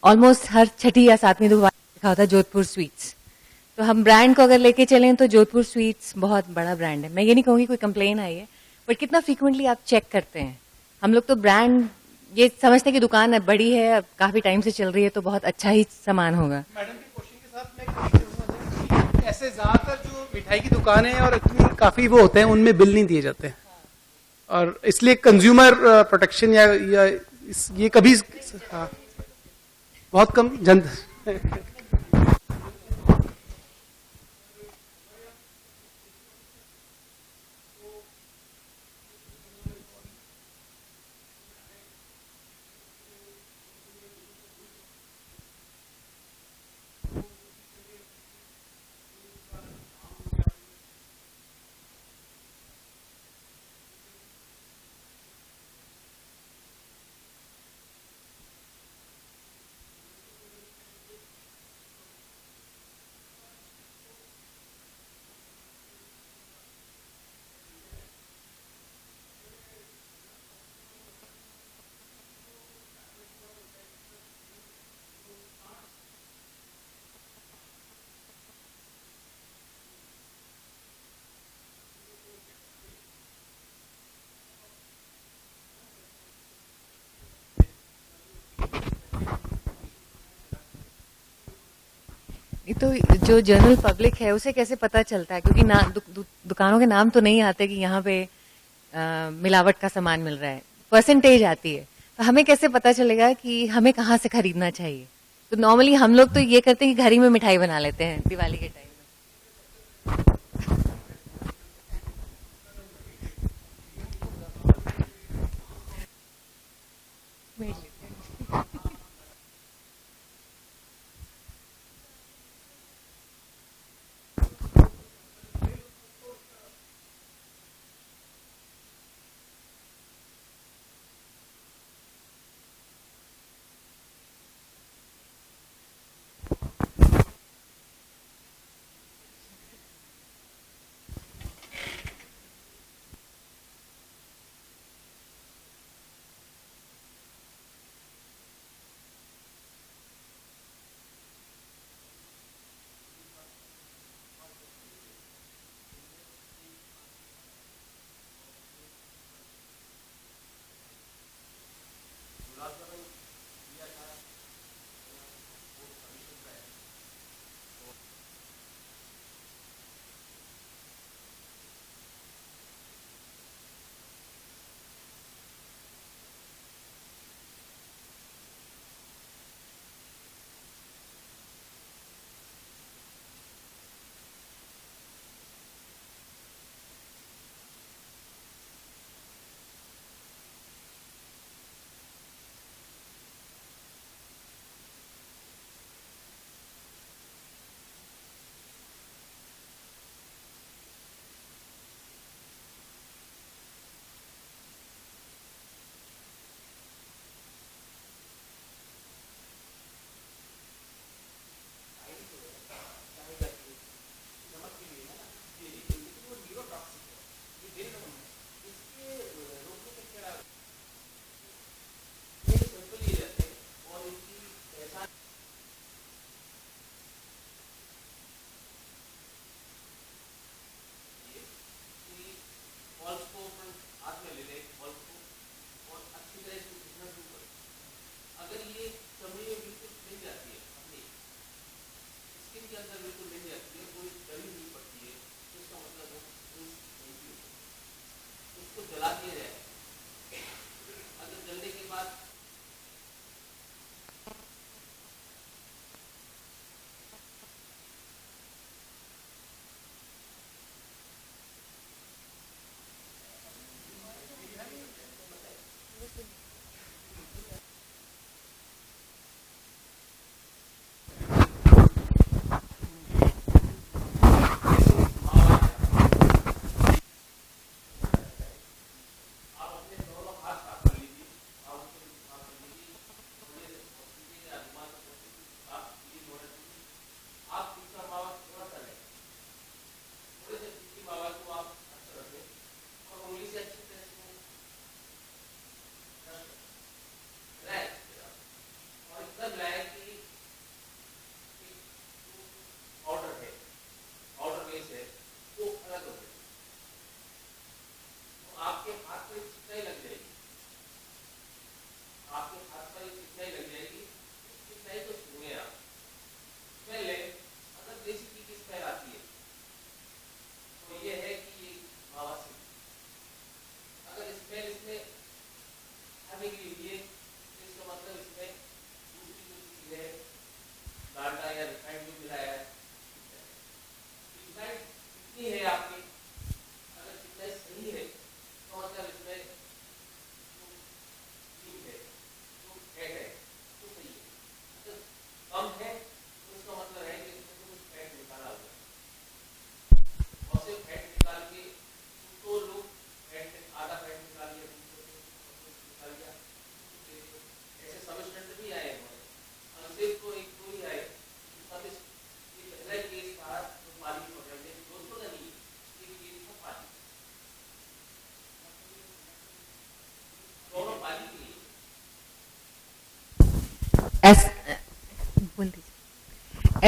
ऑलमोस्ट हर छठी या सातवीं दुकान लिखा होता है जोधपुर स्वीट्स, तो हम ब्रांड को अगर लेके चलें तो जोधपुर स्वीट्स बहुत बड़ा ब्रांड है। मैं ये नहीं कहूँगी कोई कंप्लेन आई है, बट कितना फ्रीक्वेंटली आप चेक करते हैं? हम लोग तो ब्रांड ये समझते हैं कि दुकान अब बड़ी है, अब काफी टाइम से चल रही है, तो बहुत अच्छा ही सामान होगा। मैडम के क्वेश्चन के साथ मैं ऐसे ज्यादातर जो मिठाई की दुकानें हैं और इतनी काफी वो होते हैं उनमें बिल नहीं दिए जाते हैं, और इसलिए कंज्यूमर प्रोटेक्शन या ये कभी हाँ, बहुत कम जन ये तो जो जनरल पब्लिक है उसे कैसे पता चलता है? क्योंकि दुकानों के नाम तो नहीं आते कि यहाँ पे मिलावट का सामान मिल रहा है, परसेंटेज आती है, तो हमें कैसे पता चलेगा कि हमें कहाँ से खरीदना चाहिए? तो नॉर्मली हम लोग तो ये करते हैं कि घर ही में मिठाई बना लेते हैं दिवाली के टाइम में।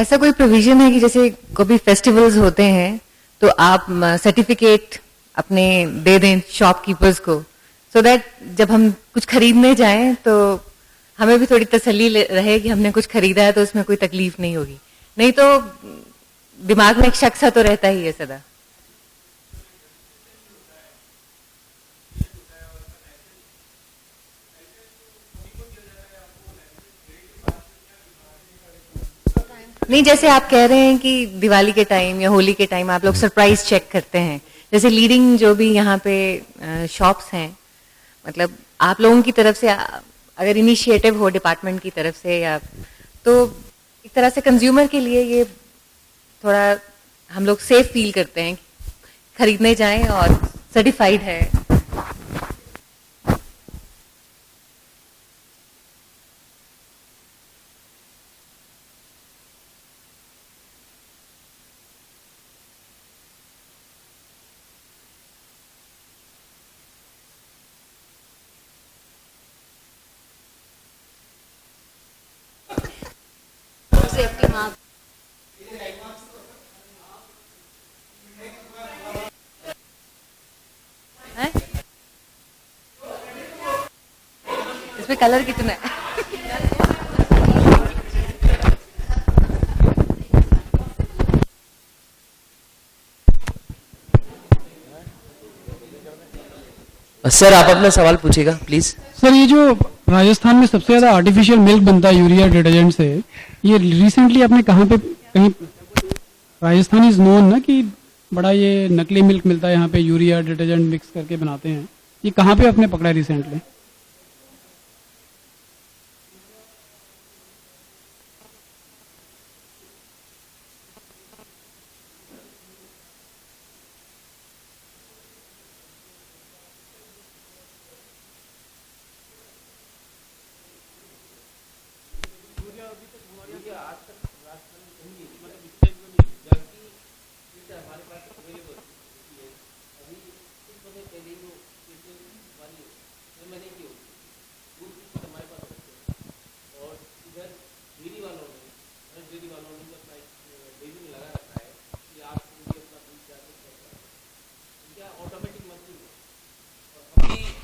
ऐसा कोई प्रोविजन है कि जैसे कभी फेस्टिवल्स होते हैं तो आप सर्टिफिकेट अपने दे दें शॉपकीपर्स को, सो दैट जब हम कुछ खरीदने जाएं तो हमें भी थोड़ी तसल्ली रहे कि हमने कुछ खरीदा है तो उसमें कोई तकलीफ नहीं होगी, नहीं तो दिमाग में एक शक सा तो रहता ही है सदा। नहीं, जैसे आप कह रहे हैं कि दिवाली के टाइम या होली के टाइम आप लोग सरप्राइज चेक करते हैं, जैसे लीडिंग जो भी यहाँ पे शॉप्स हैं, मतलब आप लोगों की तरफ से अगर इनिशिएटिव हो डिपार्टमेंट की तरफ से या तो एक तरह से कंज्यूमर के लिए ये थोड़ा हम लोग सेफ फील करते हैं खरीदने जाएं और सर्टिफाइड है। इसमें कलर कितना है? सर आप अपना सवाल पूछिएगा प्लीज। सर ये जो राजस्थान में सबसे ज्यादा आर्टिफिशियल मिल्क बनता है यूरिया डिटर्जेंट से, ये रिसेंटली आपने कहाँ पे कहीं, राजस्थान इज नोन ना कि बड़ा ये नकली मिल्क मिलता है यहाँ पे, यूरिया डिटर्जेंट मिक्स करके बनाते हैं, ये कहाँ पे आपने पकड़ा रिसेंटली?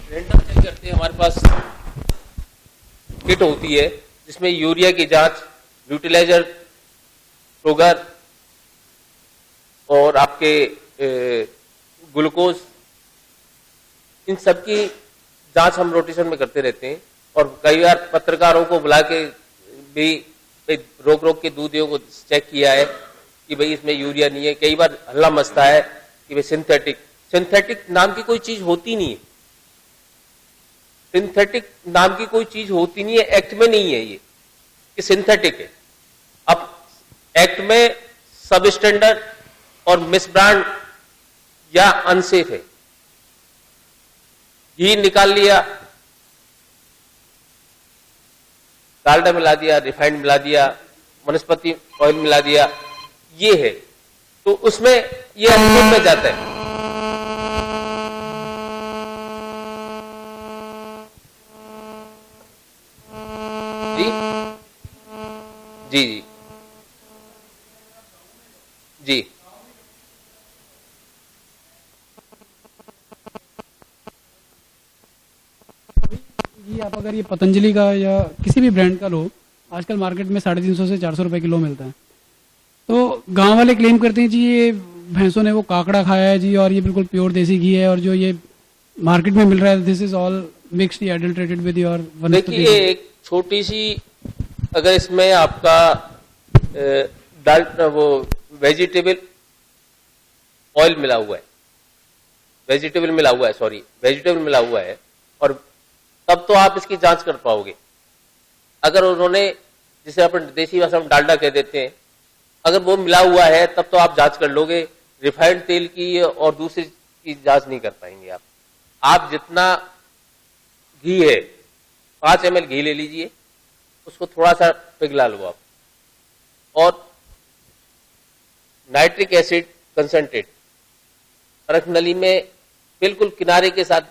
रैंडम चेक करते हैं, हमारे पास किट होती है जिसमें यूरिया की जांच, यूटिलाइजर, शुगर और आपके ग्लूकोज, इन सब की जांच हम रोटेशन में करते रहते हैं। और कई बार पत्रकारों को बुला के भी रोक रोक के दूधियों को चेक किया है कि भाई इसमें यूरिया नहीं है। कई बार हल्ला मचता है कि भाई सिंथेटिक नाम की कोई चीज होती नहीं है, सिंथेटिक नाम की कोई चीज होती नहीं है, एक्ट में नहीं है ये कि सिंथेटिक है। अब एक्ट में सब स्टैंडर्ड और मिस ब्रांड या अनसेफ है, घी निकाल लिया, डालडा मिला दिया, रिफाइंड मिला दिया, वनस्पति ऑयल मिला दिया, ये है, तो उसमें ये अनसेफ में जाता है। जी जी जी जी ये आप अगर ये पतंजलि का या किसी भी ब्रांड का लो, आजकल मार्केट में 350 से 400 रुपए किलो मिलता है। तो गांव वाले क्लेम करते हैं जी ये भैंसों ने वो काकड़ा खाया है जी और ये बिल्कुल प्योर देसी घी है, और जो ये मार्केट में मिल रहा है दिस इज ऑल मिक्स्ड या एडल्ट्रेटेड विद योर। देखिए एक छोटी सी, अगर इसमें आपका वो वेजिटेबल ऑयल मिला हुआ है, वेजिटेबल मिला हुआ है, और तब तो आप इसकी जांच कर पाओगे। अगर उन्होंने, जिसे अपन देसी भाषा में डालडा कह देते हैं, अगर वो मिला हुआ है तब तो आप जांच कर लोगे। रिफाइंड तेल की और दूसरी की जांच नहीं कर पाएंगे आप। आप जितना घी है, 5 ml घी ले लीजिए, उसको थोड़ा सा पिघला लो आप, और नाइट्रिक एसिड कंसंट्रेट परख नली में बिल्कुल किनारे के साथ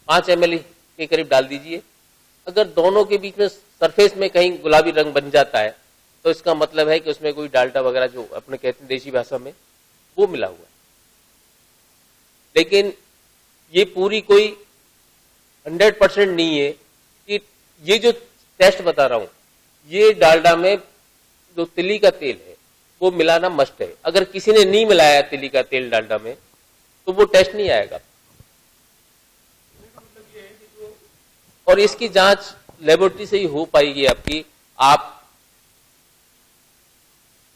5 ml के करीब डाल दीजिए। अगर दोनों के बीच में सरफेस में कहीं गुलाबी रंग बन जाता है तो इसका मतलब है कि उसमें कोई डाल्डा वगैरह जो अपने कहते हैं देसी भाषा में, वो मिला हुआ है। लेकिन ये पूरी कोई 100% नहीं है कि ये जो टेस्ट बता रहा हूं, ये डाल्डा में जो तिली का तेल है वो मिलाना मस्ट है। अगर किसी ने नहीं मिलाया तिली का तेल डाल्डा में तो वो टेस्ट नहीं आएगा। और इसकी जांच लेबोरेटरी से ही हो पाएगी आपकी। आप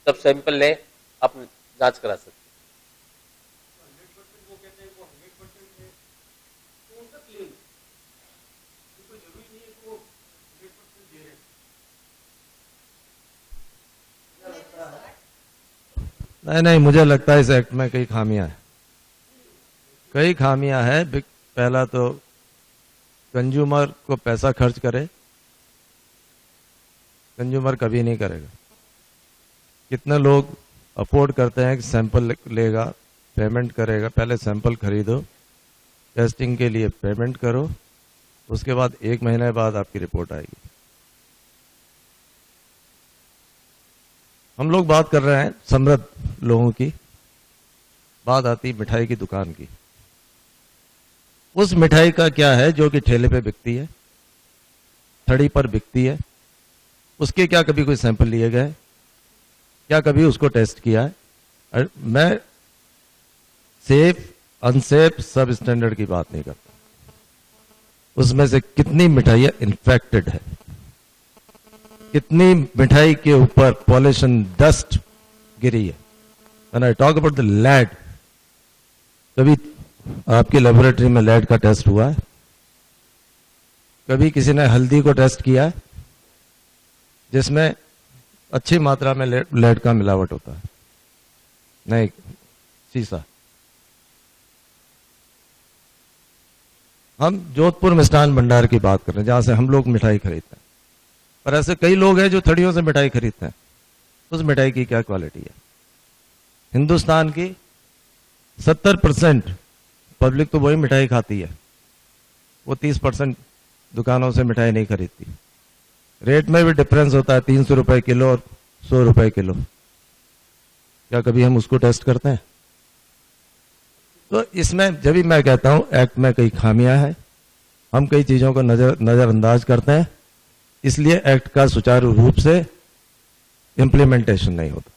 जब सैंपल लें आप जांच करा सकते हैं। नहीं, मुझे लगता है इस एक्ट में कई खामियां हैं। पहला तो कंज्यूमर को पैसा खर्च करे, कंज्यूमर कभी नहीं करेगा। कितने लोग अफोर्ड करते हैं कि सैंपल लेगा, पेमेंट करेगा। पहले सैंपल खरीदो, टेस्टिंग के लिए पेमेंट करो, उसके बाद 1 महीने बाद आपकी रिपोर्ट आएगी। हम लोग बात कर रहे हैं समृद्ध लोगों की, बात आती मिठाई की दुकान की। उस मिठाई का क्या है जो कि ठेले पे बिकती है, थड़ी पर बिकती है, उसके क्या कभी कोई सैंपल लिए गए? क्या कभी उसको टेस्ट किया है? मैं सेफ अनसेफ सब स्टैंडर्ड की बात नहीं करता। उसमें से कितनी मिठाइयां इन्फेक्टेड है, कितनी मिठाई के ऊपर पॉल्यूशन डस्ट गिरी है। When I talk about the lead, कभी आपकी लेबोरेटरी में लेड का टेस्ट हुआ है? कभी किसी ने हल्दी को टेस्ट किया है जिसमें अच्छी मात्रा में लेड का मिलावट होता है? नहीं, सीसा। हम जोधपुर मिष्ठान भंडार की बात कर रहे हैं जहां से हम लोग मिठाई खरीदते हैं, पर ऐसे कई लोग हैं जो थड़ियों से मिठाई खरीदते हैं। उस मिठाई की क्या क्वालिटी है? हिंदुस्तान की 70% पब्लिक तो वही मिठाई खाती है, वो 30% दुकानों से मिठाई नहीं खरीदती। रेट में भी डिफरेंस होता है, 300 रुपए किलो और 100 रुपए किलो। क्या कभी हम उसको टेस्ट करते हैं? तो इसमें जब भी मैं कहता हूं एक्ट में कई खामियां हैं, हम कई चीजों को नजरअंदाज करते हैं, इसलिए एक्ट का सुचारू रूप से इंप्लीमेंटेशन नहीं होता।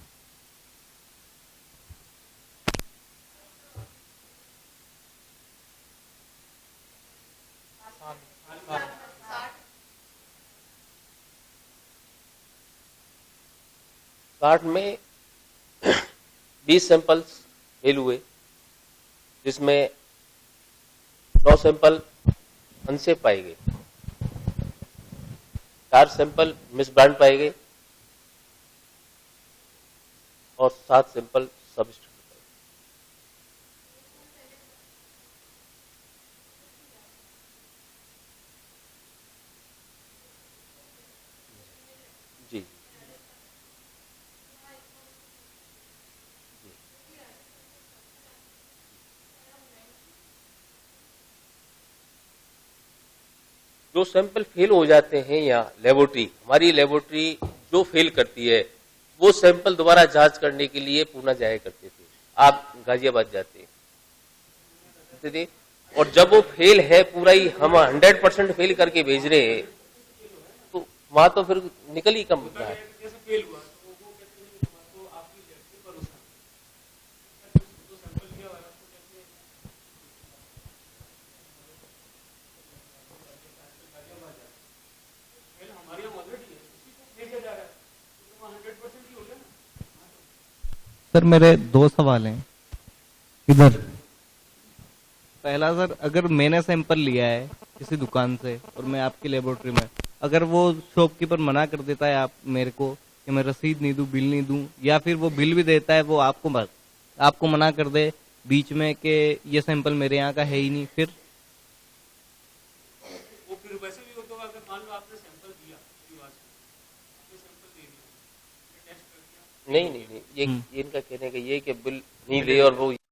कार्ड में 20 सैंपल्स फेल हुए, जिसमें 9 सैंपल अनसेफ पाए गए, 4 सैंपल मिसब्रांड पाए गए और 7 सैंपल सबस्टिट्यूट पाए गए। जी, जो सैंपल फेल हो जाते हैं या लेबोरेटरी, हमारी लेबोरेटरी जो फेल करती है वो सैंपल दोबारा जांच करने के लिए पूना जाया करते थे। आप गाजियाबाद जाते थे, और जब वो फेल है पूरा ही, हम 100% फेल करके भेज रहे हैं, तो वहां तो फिर निकल ही कम रहा है। सर मेरे दो सवाल हैं इधर। पहला सर, अगर मैंने सैंपल लिया है किसी दुकान से और मैं आपकी लेबोरेटरी में, अगर वो शॉपकीपर मना कर देता है आप मेरे को कि मैं रसीद नहीं दूं, बिल नहीं दूं, या फिर वो बिल भी देता है, वो आपको मना कर दे बीच में कि ये सैंपल मेरे यहाँ का है ही नहीं, फिर वो फिर वैसे भी होगा अगर मान लो आपने सैंपल दिया, आपने सैंपल दे दिया, टेस्ट कर दिया। नहीं, ये इनका कहने का ये कि बिल नहीं दे और वो